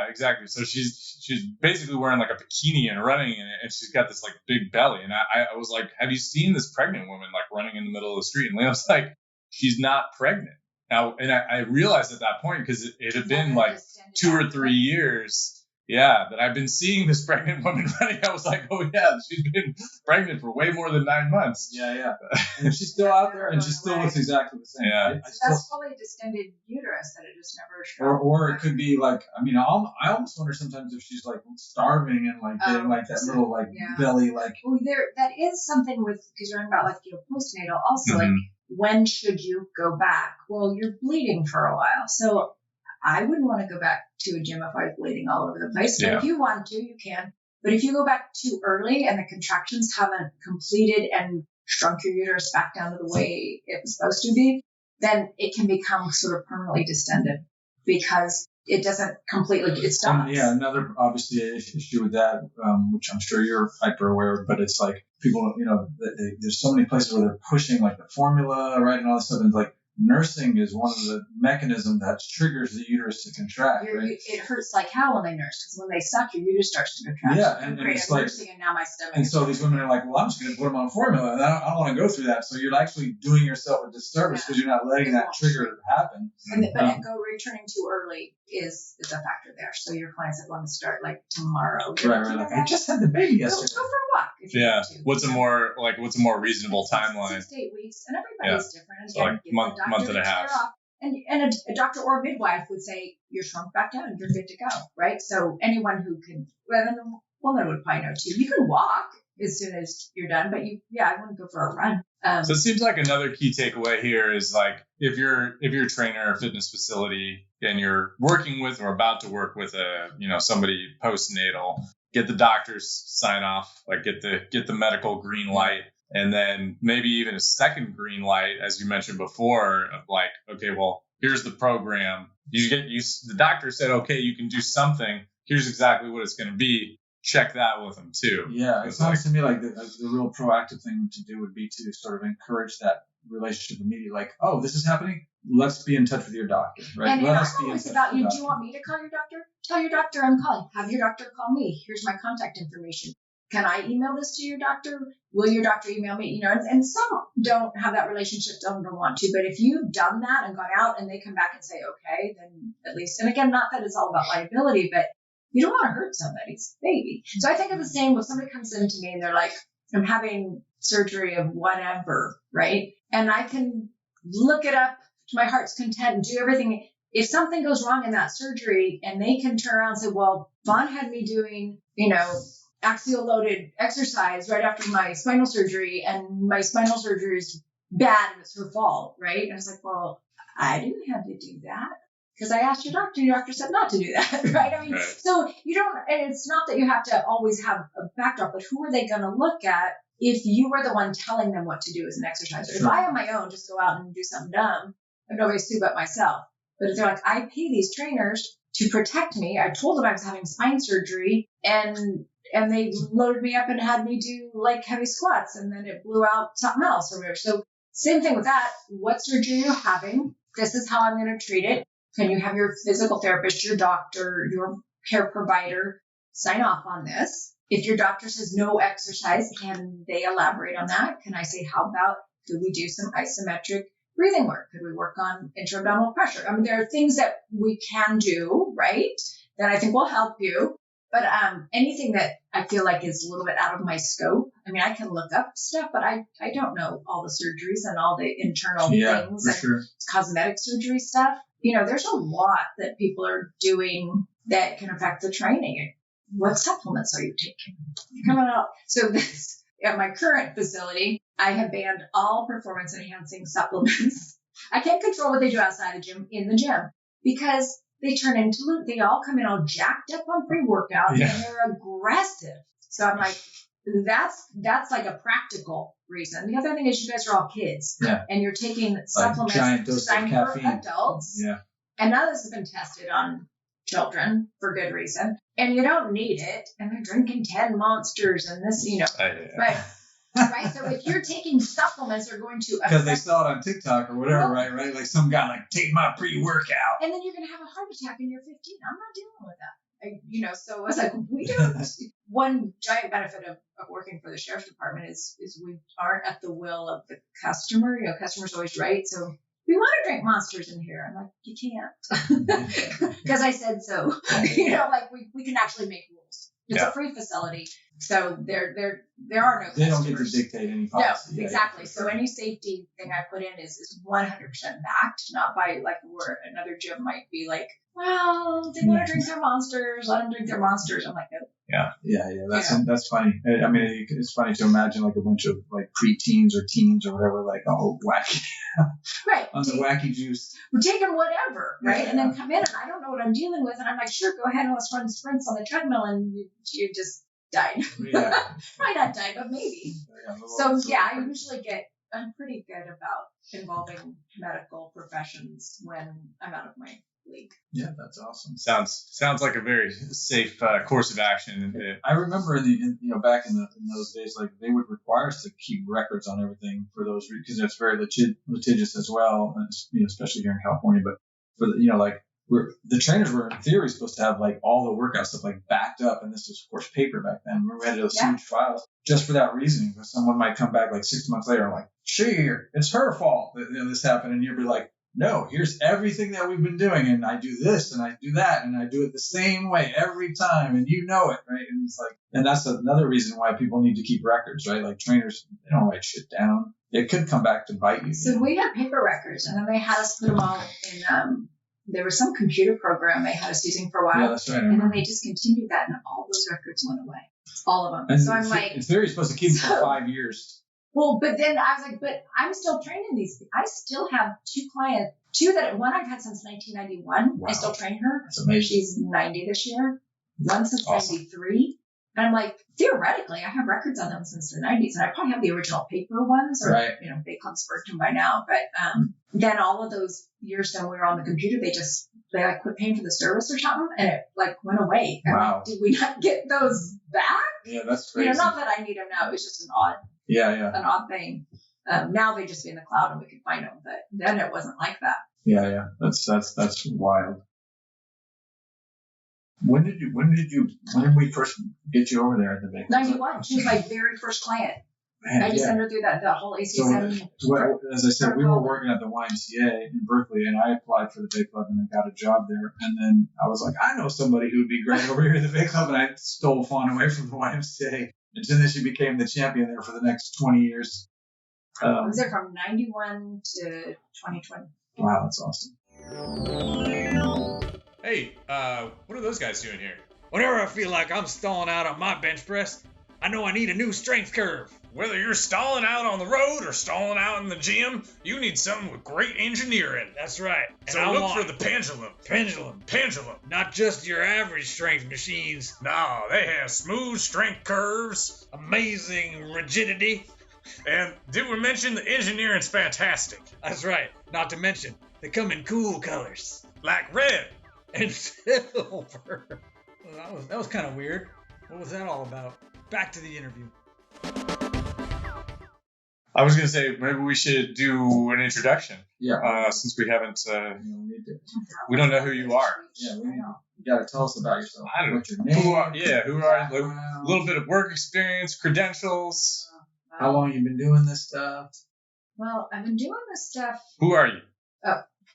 [SPEAKER 1] exactly. So she's basically wearing like a bikini and running in it, and she's got this like big belly. And I was like, have you seen this pregnant woman like running in the middle of the street? And Liam's like, she's not pregnant now. And I realized at that point, because it had been like 2 or 3 years. Yeah, that I've been seeing this pregnant woman running. I was like, oh yeah, she's been pregnant for way more than 9 months.
[SPEAKER 3] Yeah. And she's still out there, and she still looks exactly the same.
[SPEAKER 1] Yeah.
[SPEAKER 4] That's probably a distended uterus that it just never showed.
[SPEAKER 3] Or it could be like, I mean, I almost wonder sometimes if she's like starving and like getting like that little like belly like.
[SPEAKER 4] Well, that is something with, because you're talking about like postnatal also, like when should you go back? Well, you're bleeding for a while, so I wouldn't want to go back to a gym if I was bleeding all over the place. But if you want to, you can. But if you go back too early and the contractions haven't completed and shrunk your uterus back down to the way it was supposed to be, then it can become sort of permanently distended because it doesn't completely, it stops.
[SPEAKER 3] And another obviously issue with that, which I'm sure you're hyper aware of, but it's like people, there's so many places where they're pushing like the formula, right, and all this stuff, and like, nursing is one of the mechanisms that triggers the uterus to contract. Right?
[SPEAKER 4] It hurts like hell when they nurse, because when they suck, your uterus starts to contract.
[SPEAKER 3] Yeah, and it's like, nursing,
[SPEAKER 4] and now my stomach.
[SPEAKER 3] And so these women are like, well, I'm just going to put them on formula, and I don't want to go through that. So you're actually doing yourself a disservice because you're not letting that trigger happen.
[SPEAKER 4] But returning too early is a factor there. So your clients that want to start like tomorrow.
[SPEAKER 3] Right. Like, I just had the baby yesterday.
[SPEAKER 4] Go for a walk. If you want to.
[SPEAKER 1] What's a more reasonable timeline?
[SPEAKER 4] 6 to 8 weeks, and everybody's different.
[SPEAKER 1] So like month and a half.
[SPEAKER 4] And a doctor or a midwife would say, you're shrunk back down and you're good to go, right? So anyone who can, and the woman would probably know too. You can walk as soon as you're done, but I wouldn't go for a run.
[SPEAKER 1] So it seems like another key takeaway here is like, if you're a trainer or a fitness facility and you're working with or about to work with somebody postnatal, get the doctor's sign off, like get the medical green light. And then maybe even a second green light, as you mentioned before, of like, okay, well, here's the program. The doctor said, okay, you can do something. Here's exactly what it's going to be. Check that with them too.
[SPEAKER 3] Yeah, it sounds to me like the real proactive thing to do would be to sort of encourage that relationship immediately. Like, oh, this is happening. Let's be in touch with your doctor, right?
[SPEAKER 4] And it's always about you. Do you want me to call your doctor? Tell your doctor I'm calling. Have your doctor call me. Here's my contact information. Can I email this to your doctor? Will your doctor email me? And some don't have that relationship, don't want to. But if you've done that and gone out and they come back and say, okay, then at least, and again, not that it's all about liability, but you don't want to hurt somebody's baby. So I think of the same when somebody comes in to me and they're like, I'm having surgery of whatever, right? And I can look it up to my heart's content and do everything. If something goes wrong in that surgery and they can turn around and say, well, Fawn had me doing axial loaded exercise right after my spinal surgery, and my spinal surgery is bad and it's her fault, right? And I was like, well, I didn't have to do that because I asked your doctor said not to do that, right? I mean, so you don't, and it's not that you have to always have a backdrop, but who are they going to look at if you were the one telling them what to do as an exerciser? Sure. If I on my own just go out and do something dumb, I have nobody to sue but myself. But if they're like, I pay these trainers to protect me, I told them I was having spine surgery, and they loaded me up and had me do like heavy squats, and then it blew out something else or whatever. So same thing with that. What surgery are you having? This is how I'm going to treat it. Can you have your physical therapist, your doctor, your care provider sign off on this? If your doctor says no exercise, can they elaborate on that? Can I say, how about, could we do some isometric breathing work? Could we work on intra-abdominal pressure? I mean, there are things that we can do, right, that I think will help you. But anything that I feel like is a little bit out of my scope, I mean, I can look up stuff, but I don't know all the surgeries and all the internal things and cosmetic surgery stuff. There's a lot that people are doing that can affect the training. What supplements are you taking? Coming out. So at my current facility, I have banned all performance enhancing supplements. I can't control what they do outside the gym, in the gym, because they turn into, they all come in all jacked up on pre-workout and they're aggressive. So I'm like, that's like a practical reason. The other thing is you guys are all kids and you're taking supplements designed for adults. Yeah. And now this has been tested on children for good reason. And you don't need it. And they're drinking 10 Monsters and this, But right. So if you're taking supplements, they're going to
[SPEAKER 3] because they saw it on TikTok or whatever, right? Like some guy like, take my pre-workout,
[SPEAKER 4] and then you're going to have a heart attack and you're 15. I'm not dealing with that. So I was like, we don't. One giant benefit of working for the sheriff's department is we aren't at the will of the customer. Customer's always right. So we want to drink Monsters in here. I'm like, you can't, because I said so. Like we can actually make rules. It's a free facility. So there are no customers.
[SPEAKER 3] They don't get to dictate any policy.
[SPEAKER 4] No, exactly. So any safety thing I put in is 100% backed, not by like where another gym might be like, well, they want to drink their Monsters, let them drink their Monsters. I'm like, no.
[SPEAKER 3] Yeah. That's funny. I mean, it's funny to imagine like a bunch of like preteens or teens or whatever, like all wacky,
[SPEAKER 4] right,
[SPEAKER 3] on the wacky juice.
[SPEAKER 4] We're taking whatever, right? And then come in and I don't know what I'm dealing with, and I'm like, sure, go ahead and let's run sprints on the treadmill, and you just died. Yeah. Probably not died, but maybe. I'm pretty good about involving medical professions when I'm out of my league.
[SPEAKER 3] Yeah, that's awesome.
[SPEAKER 1] Sounds like a very safe course of action.
[SPEAKER 3] I remember back in those days, like they would require us to keep records on everything for those because it's very litigious as well, especially here in California. But for the trainers were in theory supposed to have like all the workout stuff like backed up, and this was of course paper back then. We had those huge files just for that reasoning, because someone might come back like 6 months later and like, it's her fault that this happened, and you'll be like, no, here's everything that we've been doing, and I do this and I do that, and I do it the same way every time, and you know it, right? And it's like, and that's another reason why people need to keep records, right? Like trainers, they don't write shit down. It could come back to bite you.
[SPEAKER 4] So we had paper records, and then they had us put them all in. There was some computer program they had us using for a while.
[SPEAKER 3] Yeah, that's right.
[SPEAKER 4] And then they discontinued that, and all those records went away. All of them.
[SPEAKER 3] And
[SPEAKER 4] so I'm like,
[SPEAKER 3] in theory, you're supposed to keep them for 5 years.
[SPEAKER 4] Well, but then I was like, but I'm still training these. I still have one I've had since 1991. Wow. I still train her.
[SPEAKER 3] That's amazing.
[SPEAKER 4] She's 90 this year. One since 93. And I'm like, theoretically, I have records on them since the 90s, and I probably have the original paper ones, or they call Spurgeon by now. But then all of those years when we were on the computer, they like quit paying for the service or something, and it like went away.
[SPEAKER 3] Wow.
[SPEAKER 4] Like, did we not get those back?
[SPEAKER 3] Yeah, that's crazy.
[SPEAKER 4] Not that I need them now. It was just an odd thing. Now they just be in the cloud and we can find them, but then it wasn't like that.
[SPEAKER 3] Yeah. That's wild. When did we first get you over there at the bank?
[SPEAKER 4] 91. She was my very first client. Man, I just sent her through that whole ACSM.
[SPEAKER 3] So, as I said, we were working at the YMCA in Berkeley, and I applied for the Bay Club, and I got a job there. And then I was like, I know somebody who would be great over here at the Bay Club, and I stole Fawn away from the YMCA. And then she became the champion there for the next 20 years.
[SPEAKER 4] I was there from 91 to 2020.
[SPEAKER 3] Wow, that's awesome.
[SPEAKER 1] Hey, what are those guys doing here?
[SPEAKER 5] Whenever I feel like I'm stalling out on my bench press, I know I need a new strength curve.
[SPEAKER 1] Whether you're stalling out on the road or stalling out in the gym, you need something with great engineering.
[SPEAKER 5] That's right. And
[SPEAKER 1] So
[SPEAKER 5] I
[SPEAKER 1] look
[SPEAKER 5] want
[SPEAKER 1] for the pendulum.
[SPEAKER 5] pendulum.
[SPEAKER 1] Pendulum.
[SPEAKER 5] Not just your average strength machines.
[SPEAKER 1] No, they have smooth strength curves.
[SPEAKER 5] Amazing rigidity.
[SPEAKER 1] And did we mention the engineering's fantastic?
[SPEAKER 5] That's right. Not to mention, they come in cool colors.
[SPEAKER 1] Like red.
[SPEAKER 5] And silver. Well, that was kind of weird. What was that all about? Back to the interview.
[SPEAKER 1] I was going to say, maybe we should do an introduction.
[SPEAKER 3] Yeah.
[SPEAKER 1] Since we haven't,
[SPEAKER 3] We need to.
[SPEAKER 1] we don't know who you are.
[SPEAKER 3] Yeah, you got to tell us about yourself.
[SPEAKER 1] I don't know.
[SPEAKER 3] What's your name?
[SPEAKER 1] Who are you? Like, a
[SPEAKER 3] background,
[SPEAKER 1] little bit of work experience, credentials.
[SPEAKER 3] How long you been doing this stuff?
[SPEAKER 4] Well, I've been doing this stuff.
[SPEAKER 1] Who are you?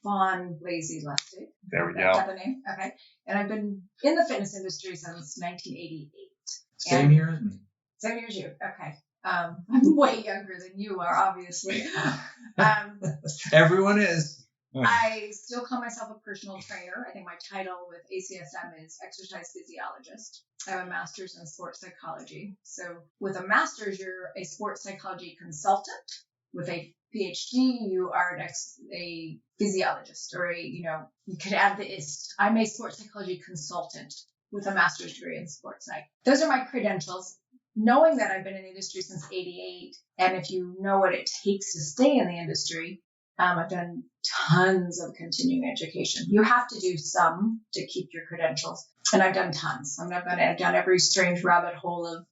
[SPEAKER 4] Fawn Blazey Lustig.
[SPEAKER 1] There we
[SPEAKER 4] That's
[SPEAKER 1] go.
[SPEAKER 4] the name. Okay. And I've been in the fitness industry since 1988.
[SPEAKER 3] Same year as me.
[SPEAKER 4] Same year as you. Okay. I'm way younger than you are, obviously.
[SPEAKER 3] Everyone is.
[SPEAKER 4] I still call myself a personal trainer. I think my title with ACSM is exercise physiologist. I have a master's in sports psychology. So with a master's, you're a sports psychology consultant. With a PhD, you are a physiologist, or you could add the ist. I'm a sports psychology consultant with a master's degree in sports psych. Those are my credentials. Knowing that I've been in the industry since '88, and if you know what it takes to stay in the industry, I've done tons of continuing education. You have to do some to keep your credentials, and I've done tons. I've done every strange rabbit hole of,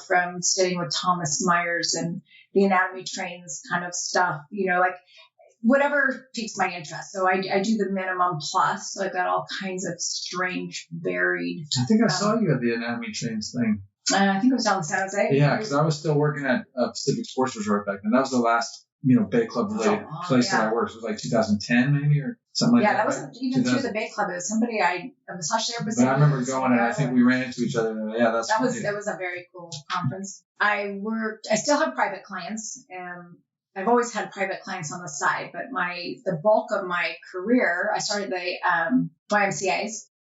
[SPEAKER 4] from studying with Thomas Myers and the anatomy trains kind of stuff, like whatever piques my interest. So I do the minimum plus. So I've got all kinds of strange, varied.
[SPEAKER 3] I think I saw you at the anatomy trains thing.
[SPEAKER 4] I think it was down in San Jose.
[SPEAKER 3] Yeah, because I was still working at Pacific Sports Resort back then. That was the last, Bay Club related place that I worked. It was like 2010 maybe or something like that.
[SPEAKER 4] Yeah, that wasn't even through the Bay Club. It was somebody I massage therapist.
[SPEAKER 3] But I remember going and I think we ran into each other. Yeah, that
[SPEAKER 4] was a very cool conference. I still have private clients. I've always had private clients on the side, but the bulk of my career, I started the YMCAs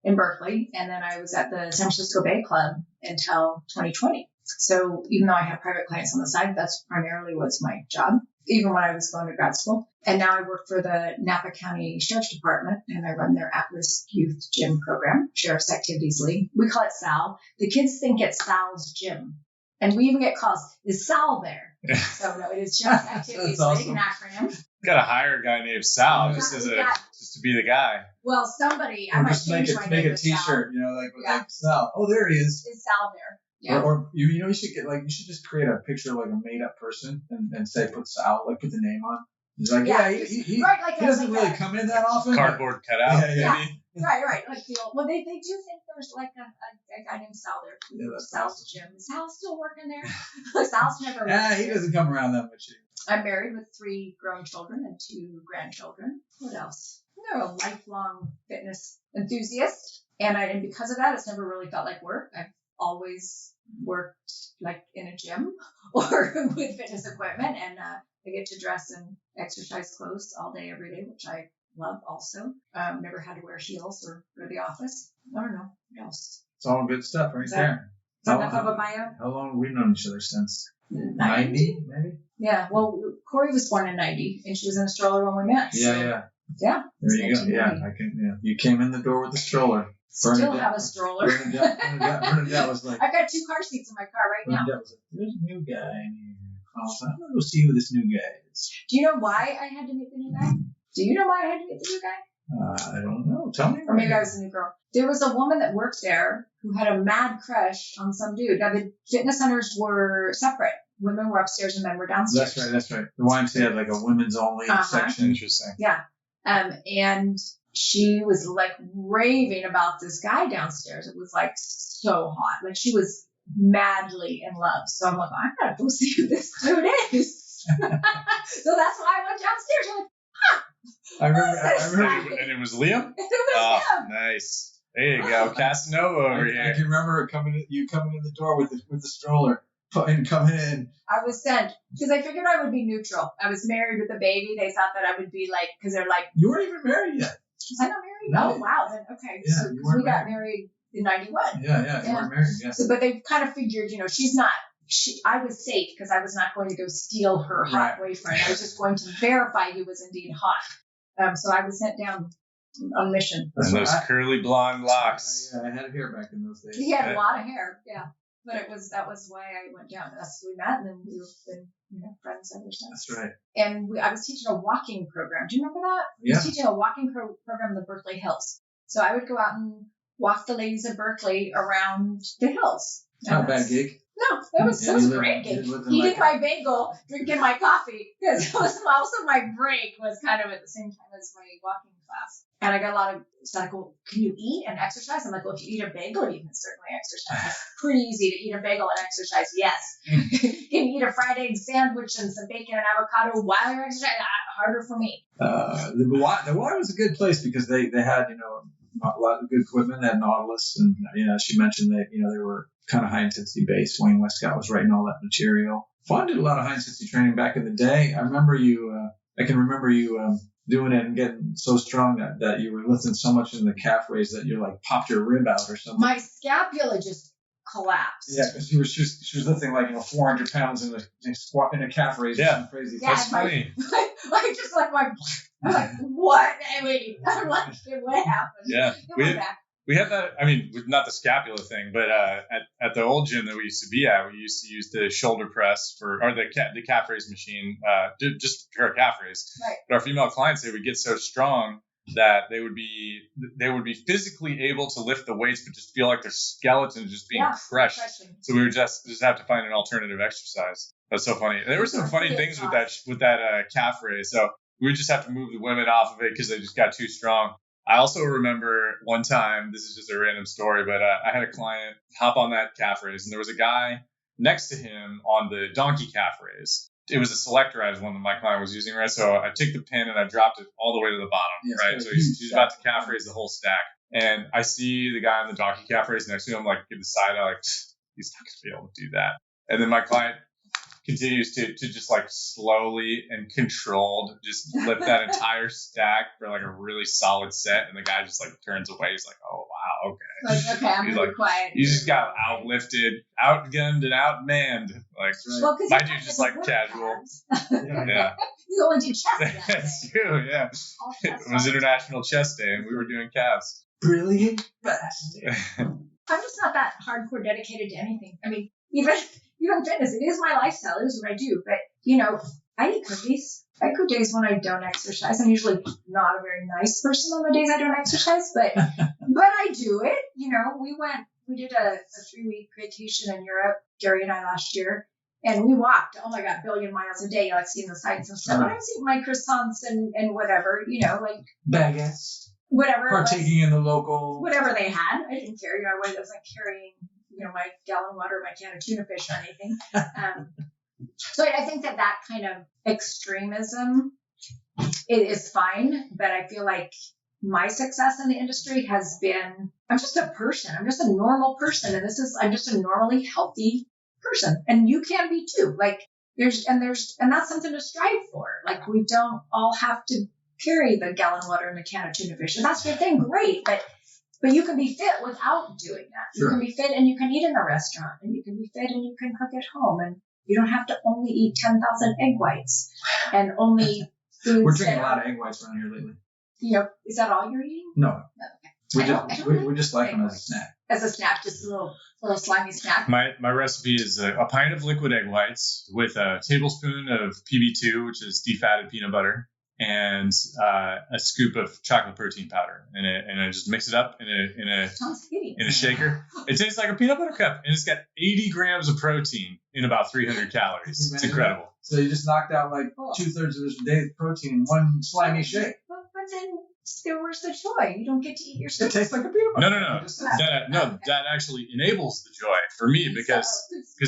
[SPEAKER 4] in Berkeley, and then I was at the San Francisco Bay Club until 2020. So even though I have private clients on the side, that's primarily was my job, even when I was going to grad school. And now I work for the Napa County Sheriff's Department, and I run their at-risk youth gym program, Sheriff's Activities League. We call it SAL. The kids think it's Sal's gym. And we even get calls, is Sal there? So no, it is Sheriff's Activities League, an acronym.
[SPEAKER 1] Got to hire a guy named Sal just to be the guy.
[SPEAKER 4] Well, somebody, I might change my name.
[SPEAKER 3] Make a T-shirt, like Sal. Oh, there he is.
[SPEAKER 4] Is Sal there? Yeah.
[SPEAKER 3] Or you should you should just create a picture of like a made up person and say put Sal, like put the name on. He's like, he doesn't really come in that often.
[SPEAKER 1] Cardboard cutout.
[SPEAKER 3] Yeah.
[SPEAKER 4] Right. Like they do think there's like a guy named Sal there.
[SPEAKER 3] Yeah, that's
[SPEAKER 4] Sal's gym. Is Sal still working there? Sal's never.
[SPEAKER 3] He doesn't come around that much.
[SPEAKER 4] I'm married with 3 grown children and 2 grandchildren. What else? I'm a lifelong fitness enthusiast, and because of that, it's never really felt like work. I've always worked like in a gym or with fitness equipment, and I get to dress in exercise clothes all day, every day, which I love also. Never had to wear heels or go to the office. I don't know what else.
[SPEAKER 3] It's all good stuff right there.
[SPEAKER 4] Is that enough of a bio?
[SPEAKER 3] How long have we known each other since?
[SPEAKER 4] 90,
[SPEAKER 3] maybe?
[SPEAKER 4] Yeah. Well, Corey was born in 90, and she was in a stroller when we met.
[SPEAKER 3] Yeah.
[SPEAKER 4] Yeah.
[SPEAKER 3] There you go. Yeah, You came in the door with the stroller.
[SPEAKER 4] Still have a stroller.
[SPEAKER 3] Bernadette was like,
[SPEAKER 4] I've got 2 car seats in my car right now.
[SPEAKER 3] Bernadette was like, there's a new guy in here. I'm going to go see who this new guy is.
[SPEAKER 4] Do you know why I had to meet the new guy? Do you know why I had to meet the new guy?
[SPEAKER 3] I don't know. Tell me.
[SPEAKER 4] Or maybe I was the new girl. There was a woman that worked there who had a mad crush on some dude. Now, the fitness centers were separate. Women were upstairs and men were downstairs.
[SPEAKER 3] That's right. The YMCA had like a women's only section.
[SPEAKER 1] Interesting.
[SPEAKER 4] Yeah. And she was like raving about this guy downstairs. It was like so hot. Like she was madly in love. So I'm like, I gotta go see who this dude is. So that's why I went downstairs. I'm like,
[SPEAKER 3] I remember.
[SPEAKER 1] And it was Liam?
[SPEAKER 4] It was him.
[SPEAKER 1] Nice. There you go. Casanova over here.
[SPEAKER 3] I can remember you coming in the door with the stroller and coming in.
[SPEAKER 4] I was sent because I figured I would be neutral. I was married with a baby. They thought that I would be like, because they're like,
[SPEAKER 3] you weren't even married yet.
[SPEAKER 4] Was I not married?
[SPEAKER 3] No.
[SPEAKER 4] Oh, wow. Then okay.
[SPEAKER 3] Yeah,
[SPEAKER 4] so we got married in 91.
[SPEAKER 3] Yeah. You were married, yes.
[SPEAKER 4] So, but they kind of figured, I was safe because I was not going to go steal her hot boyfriend. I was just going to verify he was indeed hot. So I was sent down on mission.
[SPEAKER 1] And those curly blonde locks.
[SPEAKER 3] Yeah, I had hair back in those days.
[SPEAKER 4] He had a lot of hair, yeah. But that was why I went down. That's we met, and then we've been friends ever since.
[SPEAKER 3] That's right.
[SPEAKER 4] And I was teaching a walking program. Do you remember that?
[SPEAKER 3] Yeah.
[SPEAKER 4] I was teaching a walking program in the Berkeley Hills. So I would go out and walk the ladies of Berkeley around the hills.
[SPEAKER 3] Not a bad gig.
[SPEAKER 4] No, that was a great gig. Eating my bagel, drinking my coffee, because it was also my break was kind of at the same time as my walking class. And I got a lot of, so like, well, can you eat and exercise? I'm like, well, if you eat a bagel, you can certainly exercise. It's pretty easy to eat a bagel and exercise, yes. Can you eat a fried egg sandwich and some bacon and avocado while you're exercising? Harder for me.
[SPEAKER 3] The Y was a good place because they had, a lot of good equipment. They had Nautilus, and, she mentioned that, they were kind of high intensity based. Wayne Westcott was writing all that material. Fawn did a lot of high intensity training back in the day. I can remember you doing it and getting so strong that you were lifting so much in the calf raise that you like popped your rib out or something.
[SPEAKER 4] My scapula just collapsed.
[SPEAKER 3] Yeah, because she was lifting 400 pounds in a calf raise.
[SPEAKER 1] Yeah,
[SPEAKER 3] crazy.
[SPEAKER 4] Yeah,
[SPEAKER 1] that's funny.
[SPEAKER 4] I'm like, what? I'm like, what happened?
[SPEAKER 1] Yeah. We have that, not the scapula thing, but at the old gym that we used to be at, we used to use the shoulder press or the calf raise machine, just for a calf raise.
[SPEAKER 4] Right.
[SPEAKER 1] But our female clients, they would get so strong that they would be physically able to lift the weights, but just feel like their skeleton is just being crushed.
[SPEAKER 4] Crushing.
[SPEAKER 1] So we would just have to find an alternative exercise. That's so funny. There were some funny things with that calf raise. So we would just have to move the women off of it because they just got too strong. I also remember one time, this is just a random story, but I had a client hop on that calf raise, and there was a guy next to him on the donkey calf raise. It was a selectorized one that my client was using, right? So I took the pin and I dropped it all the way to the bottom, right? So he's about to calf raise the whole stack. And I see the guy on the donkey calf raise next to him, give the side eye, he's not going to be able to do that. And then my client continues to just slowly and controlled just lift that entire stack for a really solid set, and the guy just turns away. He's like, oh wow, okay.
[SPEAKER 4] Okay, I'm gonna be quiet.
[SPEAKER 1] You just got outlifted, outgunned, and outmanned. My dude's just casual. Yeah.
[SPEAKER 4] You only do chest that
[SPEAKER 1] That's true. Yeah. It was International Chest Day, and we were doing calves.
[SPEAKER 3] Brilliant bastard.
[SPEAKER 4] I'm just not that hardcore dedicated to anything. Even fitness, it is my lifestyle. It is what I do. But, I eat cookies. I go days when I don't exercise. I'm usually not a very nice person on the days I don't exercise, but I do it. We did a 3-week vacation in Europe, Gary and I, last year, and we walked, oh my God, 1 billion miles a day, seeing the sights and stuff. And I was eating my croissants and whatever,
[SPEAKER 3] baguettes.
[SPEAKER 4] Whatever.
[SPEAKER 3] Partaking in the local.
[SPEAKER 4] Whatever they had. I didn't care. I wasn't carrying my gallon of water, my can of tuna fish or anything. So I think that kind of extremism is fine, but I feel like my success in the industry has been, I'm just a person. I'm just a normal person. And I'm just a normally healthy person. And you can be too. And that's something to strive for. We don't all have to carry the gallon of water and the can of tuna fish. And that's your thing. Great. But you can be fit without doing that.
[SPEAKER 3] Sure.
[SPEAKER 4] You can be fit and you can eat in a restaurant, and you can be fit and you can cook at home, and you don't have to only eat 10,000 egg whites and only foods.
[SPEAKER 3] We're drinking a lot of egg whites around here lately.
[SPEAKER 4] Is that all you're eating?
[SPEAKER 3] No.
[SPEAKER 4] Okay.
[SPEAKER 3] We just like them as a snack.
[SPEAKER 4] As a snack, just a little slimy snack.
[SPEAKER 1] My recipe is a pint of liquid egg whites with a tablespoon of PB2, which is defatted peanut butter, and a scoop of chocolate protein powder, and I just mix it up in a shaker. It tastes like a peanut butter cup, and it's got 80 grams of protein in about 300 calories. It's incredible.
[SPEAKER 3] So you just knocked out 2/3 of this day's protein in one slimy shake.
[SPEAKER 4] But then where's the joy? You don't get to eat your stuff.
[SPEAKER 3] It tastes like a peanut butter.
[SPEAKER 1] No. That actually enables the joy for me because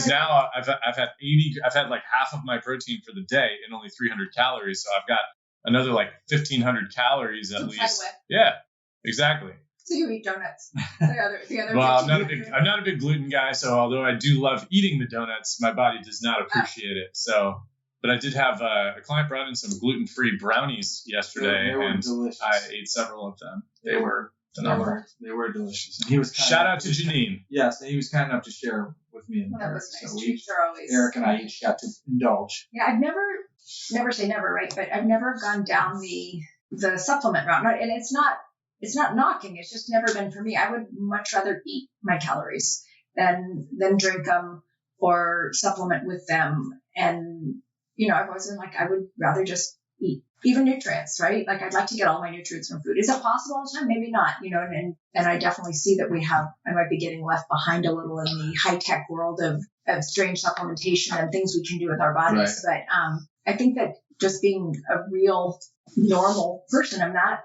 [SPEAKER 1] now I've had half of my protein for the day and only 300 calories, so I've got another 1,500 calories at least. Yeah, exactly.
[SPEAKER 4] So you eat donuts. The other
[SPEAKER 1] well, I'm not a big gluten guy, so although I do love eating the donuts, my body does not appreciate it. So, but I did have a client brought in some gluten-free brownies yesterday, and delicious. I ate several of them. They were Phenomenal.
[SPEAKER 3] They were delicious. And he was
[SPEAKER 1] Shout out to Janine.
[SPEAKER 3] Yes, and he was kind enough to share with me and
[SPEAKER 4] Well, that
[SPEAKER 3] Eric.
[SPEAKER 4] was nice.
[SPEAKER 3] So
[SPEAKER 4] Treats are always.
[SPEAKER 3] Eric and I each got to indulge.
[SPEAKER 4] Yeah, I've never say never, right? But I've never gone down the supplement route. And it's not knocking. It's just never been for me. I would much rather eat my calories than drink them or supplement with them. And, I've always been like, I would rather just eat, even nutrients, right? Like I'd like to get all my nutrients from food. Is it possible all the time? Maybe not, and I definitely see that I might be getting left behind a little in the high tech world of strange supplementation and things we can do with our bodies.
[SPEAKER 3] Right.
[SPEAKER 4] But I think that just being a real normal person, I'm not,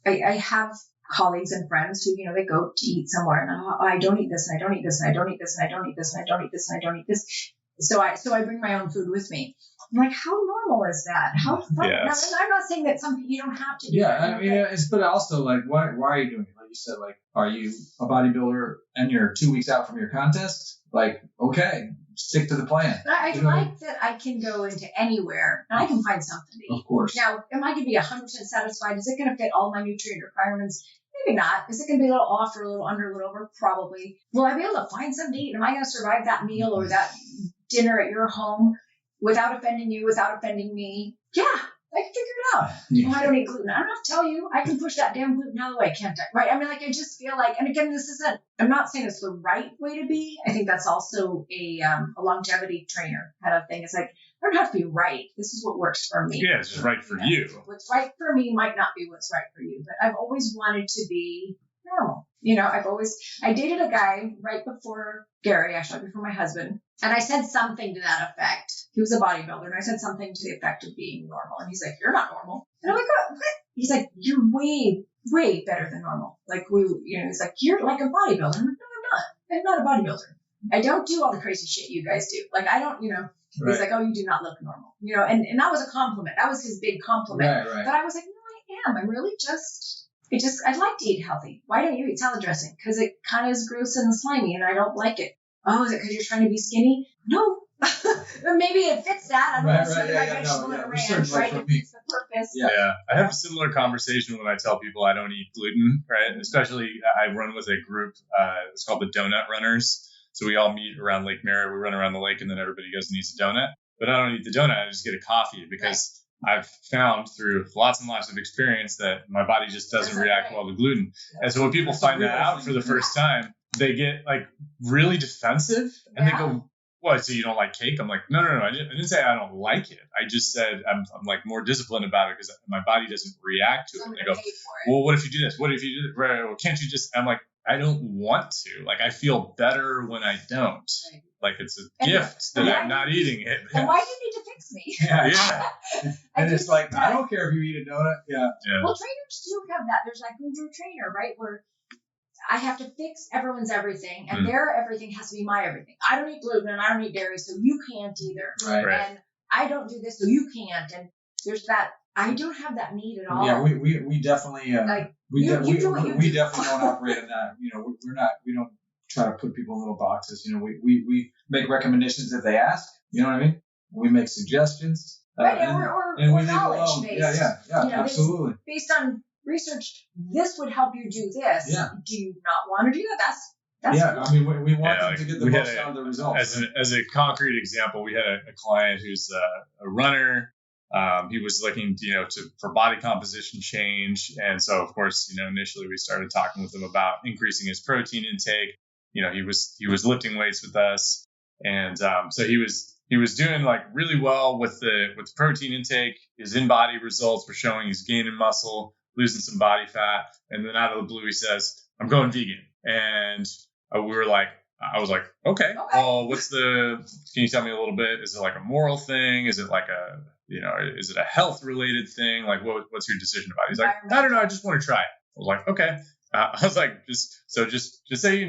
[SPEAKER 4] I have colleagues and friends who, they go to eat somewhere and I don't eat this and I don't eat this and I don't eat this and I don't eat this and I don't eat this and I don't eat this. So I bring my own food with me. I'm like, how normal is that? How fun?
[SPEAKER 1] Yes.
[SPEAKER 4] Now, I'm not saying that you don't have to do
[SPEAKER 3] Yeah,
[SPEAKER 4] that.
[SPEAKER 3] I mean, but also like, why are you doing it? Like you said, like, are you a bodybuilder and you're 2 weeks out from your contest? Like, okay, stick to the plan.
[SPEAKER 4] But I like that I can go into anywhere and I can find something to eat.
[SPEAKER 3] Of course.
[SPEAKER 4] Now, am I going to be 100% satisfied? Is it going to fit all my nutrient requirements? Maybe not. Is it going to be a little off or a little under, a little over? Probably. Will I be able to find something to eat? Am I going to survive that meal or that dinner at your home without offending you, without offending me? Yeah, I can figure it out.
[SPEAKER 3] Yeah.
[SPEAKER 4] Oh, I don't eat gluten. I don't have to tell you. I can push that damn gluten out of the way, can't I? Right? I mean, like, I just feel like, and again, I'm not saying it's the right way to be. I think that's also a longevity trainer kind of thing. It's like, I don't have to be right. This is what works for me.
[SPEAKER 1] Yeah, it's just right for you.
[SPEAKER 4] What's right for me might not be what's right for you, but I've always wanted to be normal. I dated a guy right before Gary, actually before my husband. And I said something to that effect. He was a bodybuilder. And I said something to the effect of being normal. And he's like, you're not normal. And I'm like, what? He's like, you're way, way better than normal. Like he's like, you're like a bodybuilder. I'm like, no, I'm not a bodybuilder. I don't do all the crazy shit you guys do. Like, I don't,
[SPEAKER 3] Right.
[SPEAKER 4] He's like, oh, you do not look normal. And that was a compliment. That was his big compliment.
[SPEAKER 3] Right.
[SPEAKER 4] But I was like, no, I am. I'm really I'd like to eat healthy. Why don't you eat salad dressing? Because it kind of is gross and slimy and I don't like it. Oh, is it because you're trying to be skinny? No. Maybe it fits that. I don't know. Something like vegetable and ranch, right? It fits the purpose.
[SPEAKER 1] Yeah. I have a similar conversation when I tell people I don't eat gluten, right? And especially I run with a group. It's called the Donut Runners. So we all meet around Lake Merritt. We run around the lake and then everybody goes and eats a donut. But I don't eat the donut. I just get a coffee because I've found through lots and lots of experience that my body just doesn't react well to gluten. And so when people find that out for the first time, they get like really defensive and they go, what, so you don't like cake? I'm like, no. I didn't say I don't like it. I just said I'm like more disciplined about it because my body doesn't react to it. And they go, well, what if you do this? What if you do this? Well, can't you just, I'm like, I don't want to. Like, I feel better when I don't. Right. Like, it's a gift that I'm not eating it.
[SPEAKER 4] And why do you need to fix me?
[SPEAKER 3] Yeah. And it's like, I don't care if you eat a donut. Yeah.
[SPEAKER 4] Well, trainers do have that. There's like Guru Trainer, right? Where I have to fix everyone's everything, and their everything has to be my everything. I don't eat gluten, and I don't eat dairy, so you can't either.
[SPEAKER 3] Right.
[SPEAKER 4] And I don't do this, so you can't. And there's that. I don't have that need at all.
[SPEAKER 3] Yeah, we definitely we definitely don't operate on that. We don't try to put people in little boxes. We make recommendations if they ask. You know what I mean? We make suggestions.
[SPEAKER 4] Right, or
[SPEAKER 3] we leave
[SPEAKER 4] knowledge
[SPEAKER 3] alone.
[SPEAKER 4] based.
[SPEAKER 3] Yeah, absolutely.
[SPEAKER 4] Based on research, this would help you do this.
[SPEAKER 3] Yeah.
[SPEAKER 4] Do you not want to do that? That's
[SPEAKER 3] cool. I mean, we want them
[SPEAKER 1] like
[SPEAKER 3] to get the most out of the results.
[SPEAKER 1] As a concrete example, we had a client who's a runner. He was looking, for body composition change. And so, of course, initially we started talking with him about increasing his protein intake. He was lifting weights with us. And so he was doing like really well with the protein intake. His in-body results were showing he's gaining muscle, losing some body fat. And then out of the blue, he says, I'm going vegan. And I was like, okay, well, can you tell me a little bit? Is it like a moral thing? Is it like is it a health related thing? Like what's your decision about it? He's like, I don't know. I just want to try it. I was like, okay. I was like, just say,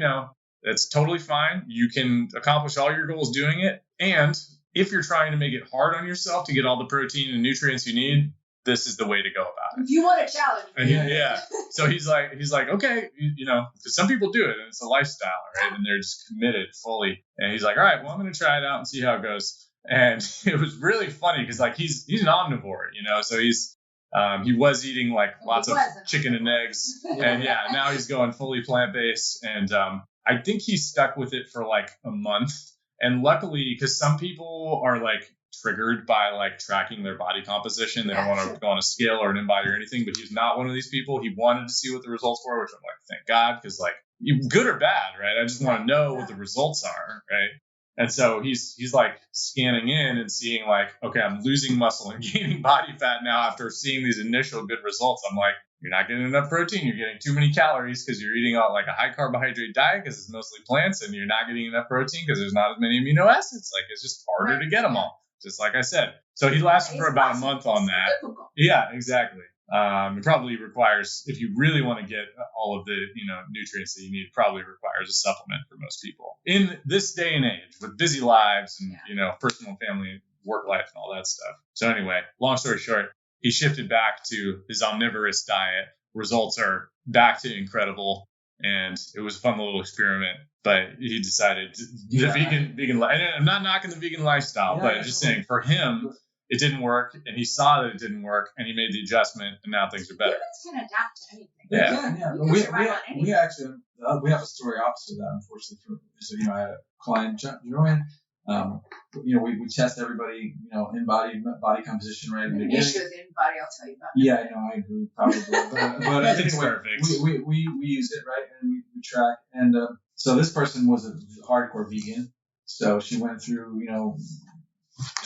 [SPEAKER 1] that's totally fine. You can accomplish all your goals doing it. And if you're trying to make it hard on yourself to get all the protein and nutrients you need, this is the way to go about it.
[SPEAKER 4] If you want a challenge.
[SPEAKER 1] Yeah. So he's like, okay, because some people do it and it's a lifestyle, right? And they're just committed fully. And he's like, all right, well, I'm going to try it out and see how it goes. And it was really funny because like he's an omnivore, so he's He was eating like lots of
[SPEAKER 4] wasn't.
[SPEAKER 1] chicken and eggs, and now he's going fully plant-based. And I think he stuck with it for like a month. And luckily, because some people are like triggered by like tracking their body composition, they don't want to go on a scale or an InBody or anything. But he's not one of these people. He wanted to see what the results were, which I'm like, thank God, because like good or bad, right? I just want to know what the results are, right? And so he's like scanning in and seeing like, okay, I'm losing muscle and gaining body fat now after seeing these initial good results. I'm like, you're not getting enough protein. You're getting too many calories because you're eating like a high carbohydrate diet because it's mostly plants, and you're not getting enough protein because there's not as many amino acids. Like it's just harder to get them all, just like I said. So he lasted for about a month on that. Yeah, exactly. It probably requires, if you really want to get all of the nutrients that you need, probably requires a supplement for most people in this day and age with busy lives and personal family, work life, and all that stuff. So anyway, long story short, he shifted back to his omnivorous diet. Results are back to incredible, and it was a fun little experiment. But he decided the vegan. And I'm not knocking the vegan lifestyle, but just saying for him, it didn't work, and he saw that it didn't work, and he made the adjustment, and now things are better.
[SPEAKER 4] Humans can adapt to anything.
[SPEAKER 3] Yeah. We actually we have a story opposite of that, unfortunately. I had a client, Joanne. We test everybody, in body composition right at the beginning.
[SPEAKER 4] Issue with InBody, I'll tell you about.
[SPEAKER 3] Yeah, I know, I agree, probably. But
[SPEAKER 1] I think it's perfect.
[SPEAKER 3] We use it, right, and we track. And so this person was a hardcore vegan, so she went through,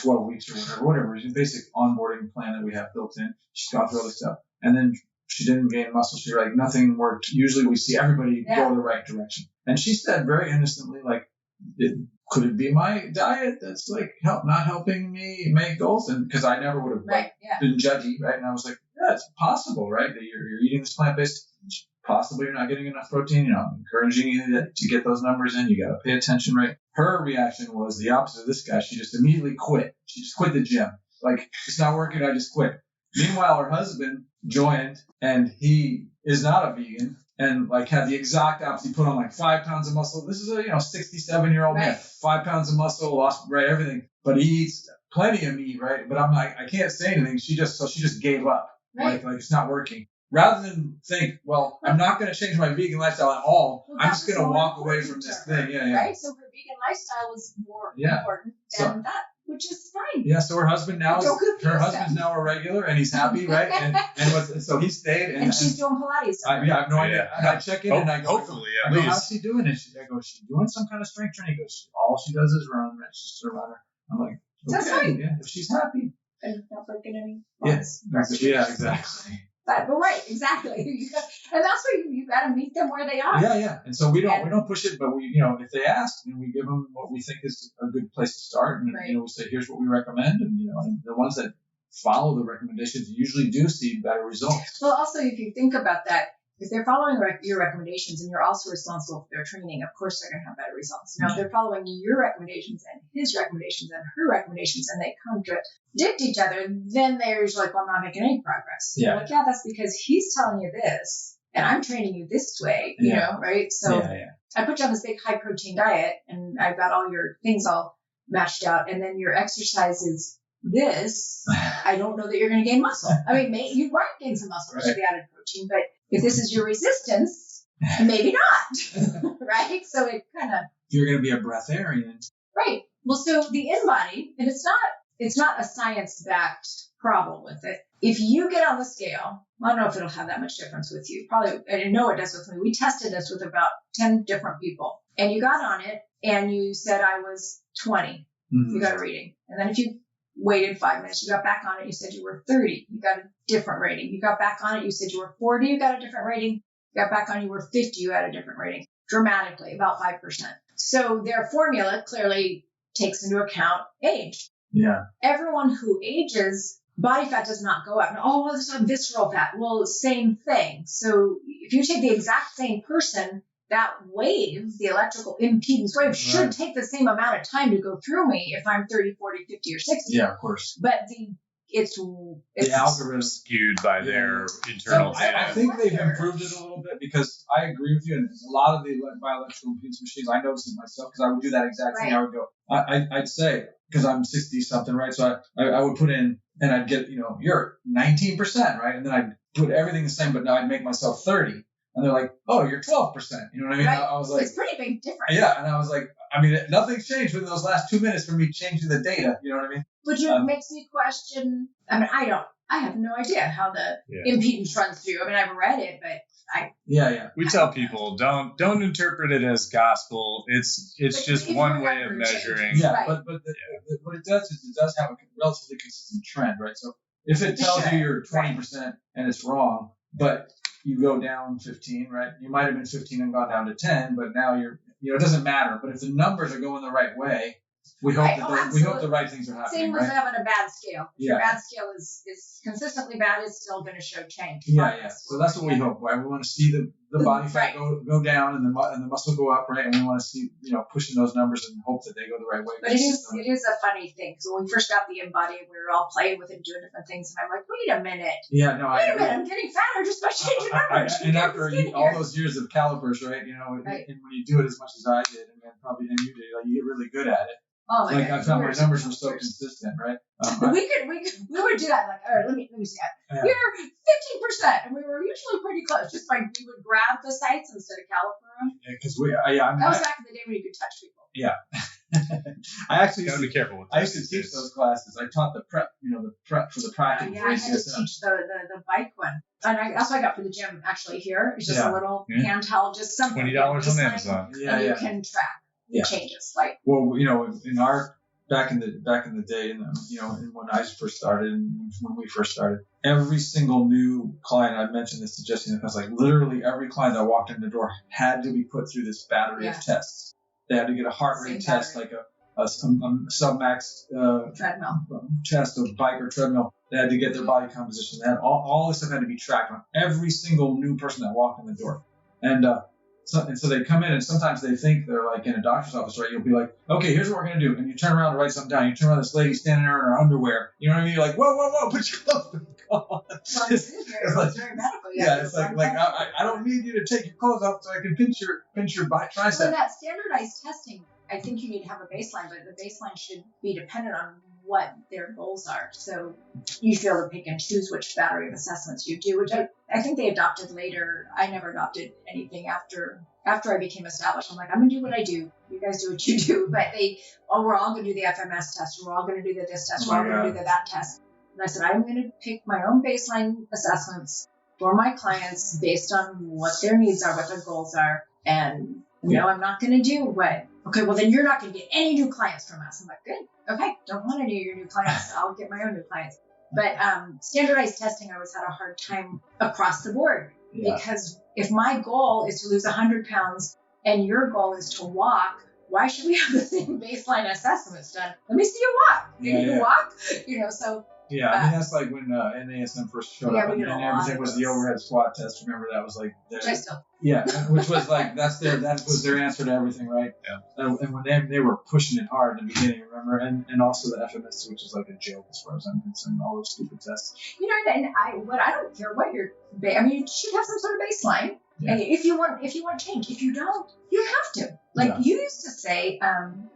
[SPEAKER 3] 12 weeks or whatever, it's a basic onboarding plan that we have built in. She's gone through all this stuff, and then she didn't gain muscle. She's like, nothing worked. Usually we see everybody go the right direction. And she said very innocently, like, could it be my diet that's like not helping me make goals? And because I never would have been judgy, right? And I was like, yeah, it's possible, right? That you're eating this plant-based, possibly you're not getting enough protein. I'm encouraging you to get those numbers in. You got to pay attention, right? Her reaction was the opposite of this guy. She just immediately quit. She just quit the gym. Like, it's not working. I just quit. Meanwhile, her husband joined, and he is not a vegan, and like had the exact opposite. He put on like 5 pounds of muscle. This is a 67-year-old man, 5 pounds of muscle, lost everything, but he eats plenty of meat, right? But I'm like, I can't say anything. She just gave up, like it's not working. Rather than think, well, I'm not going to change my vegan lifestyle at all. I'm just going to walk away from this thing. Yeah.
[SPEAKER 4] Right. So her vegan lifestyle was more important than that, which is fine.
[SPEAKER 3] Yeah. So her husband husband's now a regular, and he's happy, right? So he stayed, and
[SPEAKER 4] she's doing Pilates.
[SPEAKER 3] I have no idea. And I check in, and I go,
[SPEAKER 1] hopefully,
[SPEAKER 3] how's she doing? And I go, she's doing some kind of strength training. He goes, all she does is run. Right? She's just a runner. I'm like,
[SPEAKER 4] that's fine.
[SPEAKER 3] Yeah, if she's happy.
[SPEAKER 4] And not breaking any
[SPEAKER 3] laws. Yeah, exactly.
[SPEAKER 4] But right, exactly. And that's where you got to meet them where they are.
[SPEAKER 3] Yeah. And so we don't push it, but we, if they ask, and we give them what we think is a good place to start, and we say, here's what we recommend, and and the ones that follow the recommendations usually do see better results.
[SPEAKER 4] Well, also, if you think about that, if they're following your recommendations and you're also responsible for their training, of course they're going to have better results. Now, if they're following your recommendations and his recommendations and her recommendations, and they contradict each other, then they're like, well, I'm not making any progress.
[SPEAKER 3] Yeah.
[SPEAKER 4] Like, that's because he's telling you this, and I'm training you this way, right? So I put you on this big high protein diet, and I've got all your things all matched out, and then your exercise is this. I don't know that you're going to gain muscle. I mean, you might gain some muscle with the added protein, but if this is your resistance, maybe not, right? So it kind of...
[SPEAKER 3] You're going to be a breatharian.
[SPEAKER 4] Right. Well, so the InBody, and it's not a science-backed problem with it. If you get on the scale, I don't know if it'll have that much difference with you. Probably, I know it does with me. We tested this with about 10 different people. And you got on it, and you said I was 20. You got a reading. And then if you waited 5 minutes, you got back on it, you said you were 30, you got a different rating. You got back on it, you said you were 40, you got a different rating. You got back on, you were 50, you had a different rating. Dramatically, about 5%. So their formula clearly takes into account age.
[SPEAKER 3] Yeah.
[SPEAKER 4] Everyone who ages, body fat does not go up. Oh, well, this is visceral fat. Well, same thing. So if you take the exact same person, that wave, the electrical impedance wave, should take the same amount of time to go through me if I'm 30, 40, 50, or 60.
[SPEAKER 3] Yeah, of course.
[SPEAKER 4] But it's
[SPEAKER 1] the algorithm skewed by their internal data.
[SPEAKER 3] I think they've improved it a little bit, because I agree with you. And a lot of the bioelectrical impedance machines, I noticed it myself, because I would do that exact thing. I would go, I'd say, because I'm 60 something, right? So I would put in, and I'd get, you're 19%, right? And then I'd put everything the same, but now I'd make myself 30. And they're like, oh, you're 12%. You know what I mean?
[SPEAKER 4] Right.
[SPEAKER 3] I was like,
[SPEAKER 4] it's pretty big difference.
[SPEAKER 3] yeah. And I was like, I mean, nothing's changed within those last 2 minutes for me changing the data. You know what I mean?
[SPEAKER 4] Which makes me question. I mean, I have no idea how the impedance runs through. I mean, I've read it, but
[SPEAKER 1] we tell people don't interpret it as gospel. It's just one way of measuring.
[SPEAKER 3] Yeah,
[SPEAKER 4] right.
[SPEAKER 3] but what it does is it does have a relatively consistent trend, right? So if it tells you you're 20% and it's wrong, but you go down 15, right? You might have been 15 and gone down to 10, but now it doesn't matter. But if the numbers are going the right way, we hope we hope the right things are happening.
[SPEAKER 4] Same with
[SPEAKER 3] right?
[SPEAKER 4] having a bad scale. If your bad scale is consistently bad, it's still going to show change.
[SPEAKER 3] Yeah. So that's what we hope, right? We want to see the body fat go down and the muscle go up, right? And we want to see, pushing those numbers and hope that they go the right way.
[SPEAKER 4] But it is a funny thing. So when we first got the embody, we were all playing with it, doing different things, and I'm like, wait a minute.
[SPEAKER 3] Yeah, no,
[SPEAKER 4] wait a minute, I'm getting fatter just by changing numbers.
[SPEAKER 3] And after all those years of calipers, right? And when you do it as much as I did, and probably then you did, you get really good at it.
[SPEAKER 4] Oh my God.
[SPEAKER 3] I found my numbers were so consistent, right?
[SPEAKER 4] We would do that. Like, all right, let me see that. We're 15%, and we were usually pretty close. Just like we would grab the sites instead of caliper them.
[SPEAKER 3] Yeah, because that
[SPEAKER 4] was back in the day when you could touch people.
[SPEAKER 3] Yeah. I actually
[SPEAKER 1] gotta be careful with that.
[SPEAKER 3] I used to teach those classes. I taught the prep, the prep for the practical.
[SPEAKER 4] I had to teach the bike one, and that's what I got for the gym actually here. It's just a little handheld, just something.
[SPEAKER 1] $20 on Amazon.
[SPEAKER 4] And you can track the changes. Like,
[SPEAKER 3] well, in our back in the day, and when I first started, and when we first started, every single new client, I mentioned this to Jesse in the past, like literally every client that walked in the door had to be put through this battery of tests. They had to get a heart rate test, like a submax
[SPEAKER 4] treadmill
[SPEAKER 3] test of bike or treadmill. They had to get their body composition. They had all this stuff had to be tracked on every single new person that walked in the door. And so they come in, and sometimes they think they're like in a doctor's office, right? You'll be like, okay, here's what we're going to do. And you turn around to write something down. You turn around, this lady standing there in her underwear. You know what I mean? You're like, whoa, put your clothes back on.
[SPEAKER 4] Well, it's very medical.
[SPEAKER 3] It's like I don't need you to take your clothes off so I can pinch your tricep.
[SPEAKER 4] So that standardized testing, I think you need to have a baseline, but the baseline should be dependent on what their goals are. So you feel to pick and choose which battery of assessments you do, which I think they adopted later. I never adopted anything after I became established. I'm like, I'm going to do what I do. You guys do what you do. But we're all going to do the FMS test, and we're all going to do the this test, we're all going to do that test. And I said, I'm going to pick my own baseline assessments for my clients based on what their needs are, what their goals are. And no, I'm not going to do what, okay, well, then you're not going to get any new clients from us. I'm like, good. Okay, don't want any of your new clients. I'll get my own new clients. But standardized testing, I always had a hard time across the board because if my goal is to lose 100 pounds and your goal is to walk, why should we have the same baseline assessments done? Let me see you walk. Can you walk? So.
[SPEAKER 3] Yeah, I mean, that's like when NASM first showed up, and everything was the overhead squat test. Remember, that was like which was like that was their answer to everything, right? Yeah. And when they were pushing it hard in the beginning, remember, and also the FMS, which is like a joke as far as I'm concerned, all those stupid tests.
[SPEAKER 4] And I don't care what you should have some sort of baseline. Yeah. And if you want change, if you don't, you have to. You used to say,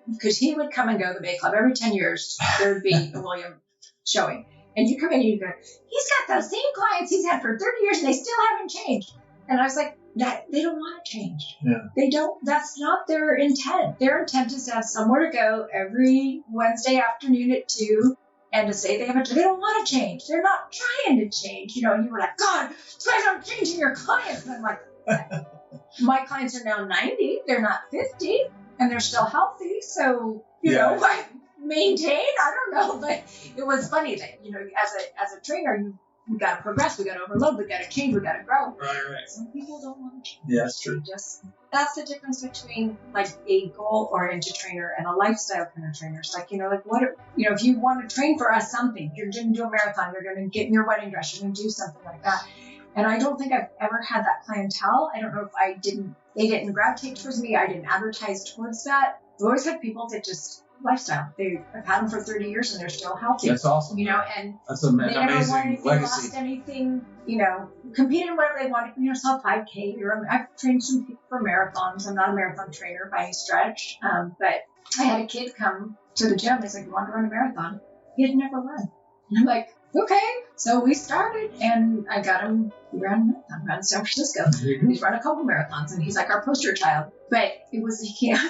[SPEAKER 4] because he would come and go to the Bay Club every 10 years, there would be a William showing, and you come in and you go, he's got those same clients he's had for 30 years and they still haven't changed. And I was like, that they don't want to change. Yeah. They don't. That's not their intent. Their intent is to have somewhere to go every Wednesday afternoon at 2 and to say they don't want to change. They're not trying to change. And you were like, God, you guys aren't changing your clients. And I'm like, my clients are now 90. They're not 50 and they're still healthy. So, you know, maintain, I don't know, but it was funny that, as a trainer, we got to progress, we got to overload, we got to change, we got to grow.
[SPEAKER 3] Right.
[SPEAKER 4] Some people don't want to change.
[SPEAKER 3] Yeah, that's true.
[SPEAKER 4] That's the difference between like a goal-oriented trainer and a lifestyle kind of trainer. It's like, what, if you want to train for us something, you're going to do a marathon, you're going to get in your wedding dress, you're going to do something like that. And I don't think I've ever had that clientele. I don't know if they didn't gravitate towards me. I didn't advertise towards that. I've always had people that just lifestyle. I've had them for 30 years and they're still healthy.
[SPEAKER 3] That's awesome.
[SPEAKER 4] You know, and
[SPEAKER 3] that's an
[SPEAKER 4] they never won
[SPEAKER 3] amazing
[SPEAKER 4] anything,
[SPEAKER 3] legacy.
[SPEAKER 4] lost anything, you know, competed in whatever they wanted, you know, sell 5K. I've trained some people for marathons. I'm not a marathon trainer by any stretch, but I had a kid come to the gym. He's like, you want to run a marathon? He had never run. And I'm like, okay. So we started and I got him, he ran a marathon around San Francisco. He's run a couple marathons and he's like our poster child. But I was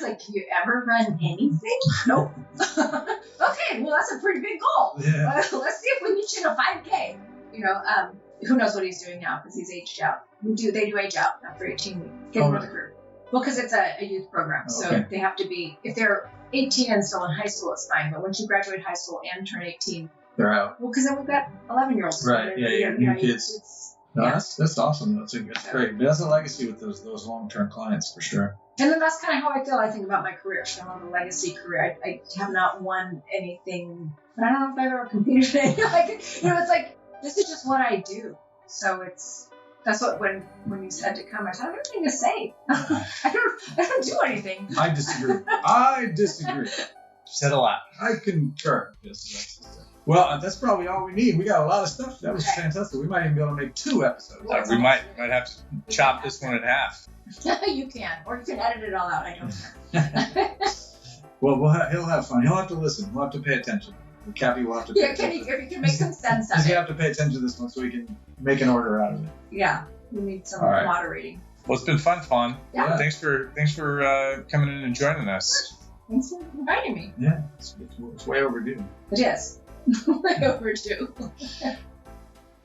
[SPEAKER 4] like, have you ever run anything? Nope. Okay, well, that's a pretty big goal.
[SPEAKER 3] Yeah.
[SPEAKER 4] Let's see if we can get you to 5K. You know, who knows what he's doing now because he's aged out. They do age out after 18 weeks. Get him with the crew. Well, because it's a youth program. So they have to be, if they're 18 and still in high school, it's fine. But once you graduate high school and turn 18,
[SPEAKER 3] they're out.
[SPEAKER 4] well, because then we've got 11-year-olds.
[SPEAKER 3] Right. Yeah. New kids. No,
[SPEAKER 4] yeah.
[SPEAKER 3] That's awesome. That's great. But that's a legacy with those long-term clients for sure.
[SPEAKER 4] And then that's kind of how I feel. I think about my career. So I'm on a legacy career. I have not won anything, but I don't know if I've ever competed in anything. Like, you know, it's like this is just what I do. So that's what when you said to come, I don't have anything to say. I don't do anything.
[SPEAKER 3] I disagree.
[SPEAKER 1] You said a lot.
[SPEAKER 3] I concur. Yes. Well, that's probably all we need. We got a lot of stuff. That was fantastic. We might even be able to make 2 episodes.
[SPEAKER 1] We might have to chop this one in half.
[SPEAKER 4] You can, or you can edit it all out. I don't care.
[SPEAKER 3] Well, he'll have fun. He'll have to listen. We'll have to pay attention. Cappy will have to pay attention.
[SPEAKER 4] If you can make some sense of it.
[SPEAKER 3] You have to pay attention to this one so we can make an order out of it.
[SPEAKER 4] Yeah, we need some moderating.
[SPEAKER 1] Well, it's been fun, Fawn.
[SPEAKER 4] Yeah.
[SPEAKER 1] Thanks for coming in and joining us.
[SPEAKER 4] Thanks for inviting me.
[SPEAKER 3] Yeah, it's way overdue.
[SPEAKER 4] It is. Way overdue.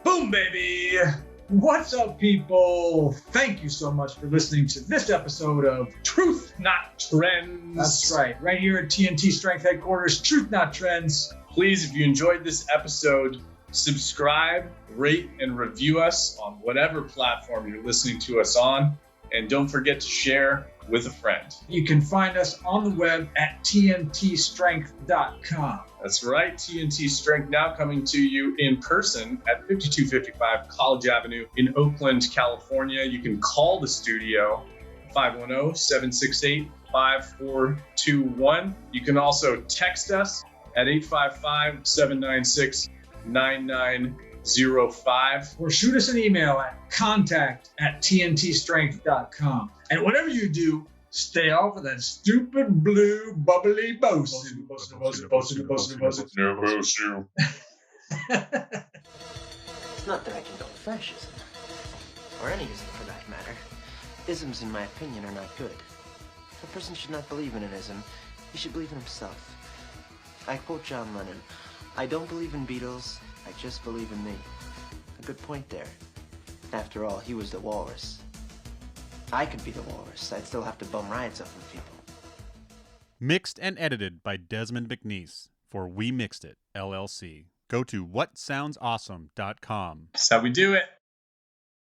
[SPEAKER 5] Boom, baby! What's up, people? Thank you so much for listening to this episode of Truth Not Trends. That's right here at TNT Strength Headquarters, Truth Not Trends.
[SPEAKER 1] Please, if you enjoyed this episode, subscribe, rate, and review us on whatever platform you're listening to us on. And don't forget to share with a friend.
[SPEAKER 5] You can find us on the web at tntstrength.com.
[SPEAKER 1] That's right, TNT Strength now coming to you in person at 5255 College Avenue in Oakland, California. You can call the studio 510-768-5421. You can also text us at 855-796-9905.
[SPEAKER 5] Or shoot us an email at contact@tntstrength.com. And whatever you do, stay off of that stupid blue bubbly bosu.
[SPEAKER 6] It's not that I condone fascism, or any ism for that matter. Isms, in my opinion, are not good. A person should not believe in an ism. He should believe in himself. I quote John Lennon, "I don't believe in Beatles, I just believe in me." A good point there. After all, he was the walrus. I could be the walrus. I'd still have to bum rides off of people.
[SPEAKER 7] Mixed and edited by Desmond McNeese for We Mixed It, LLC. Go to whatsoundsawesome.com.
[SPEAKER 1] That's how we do it.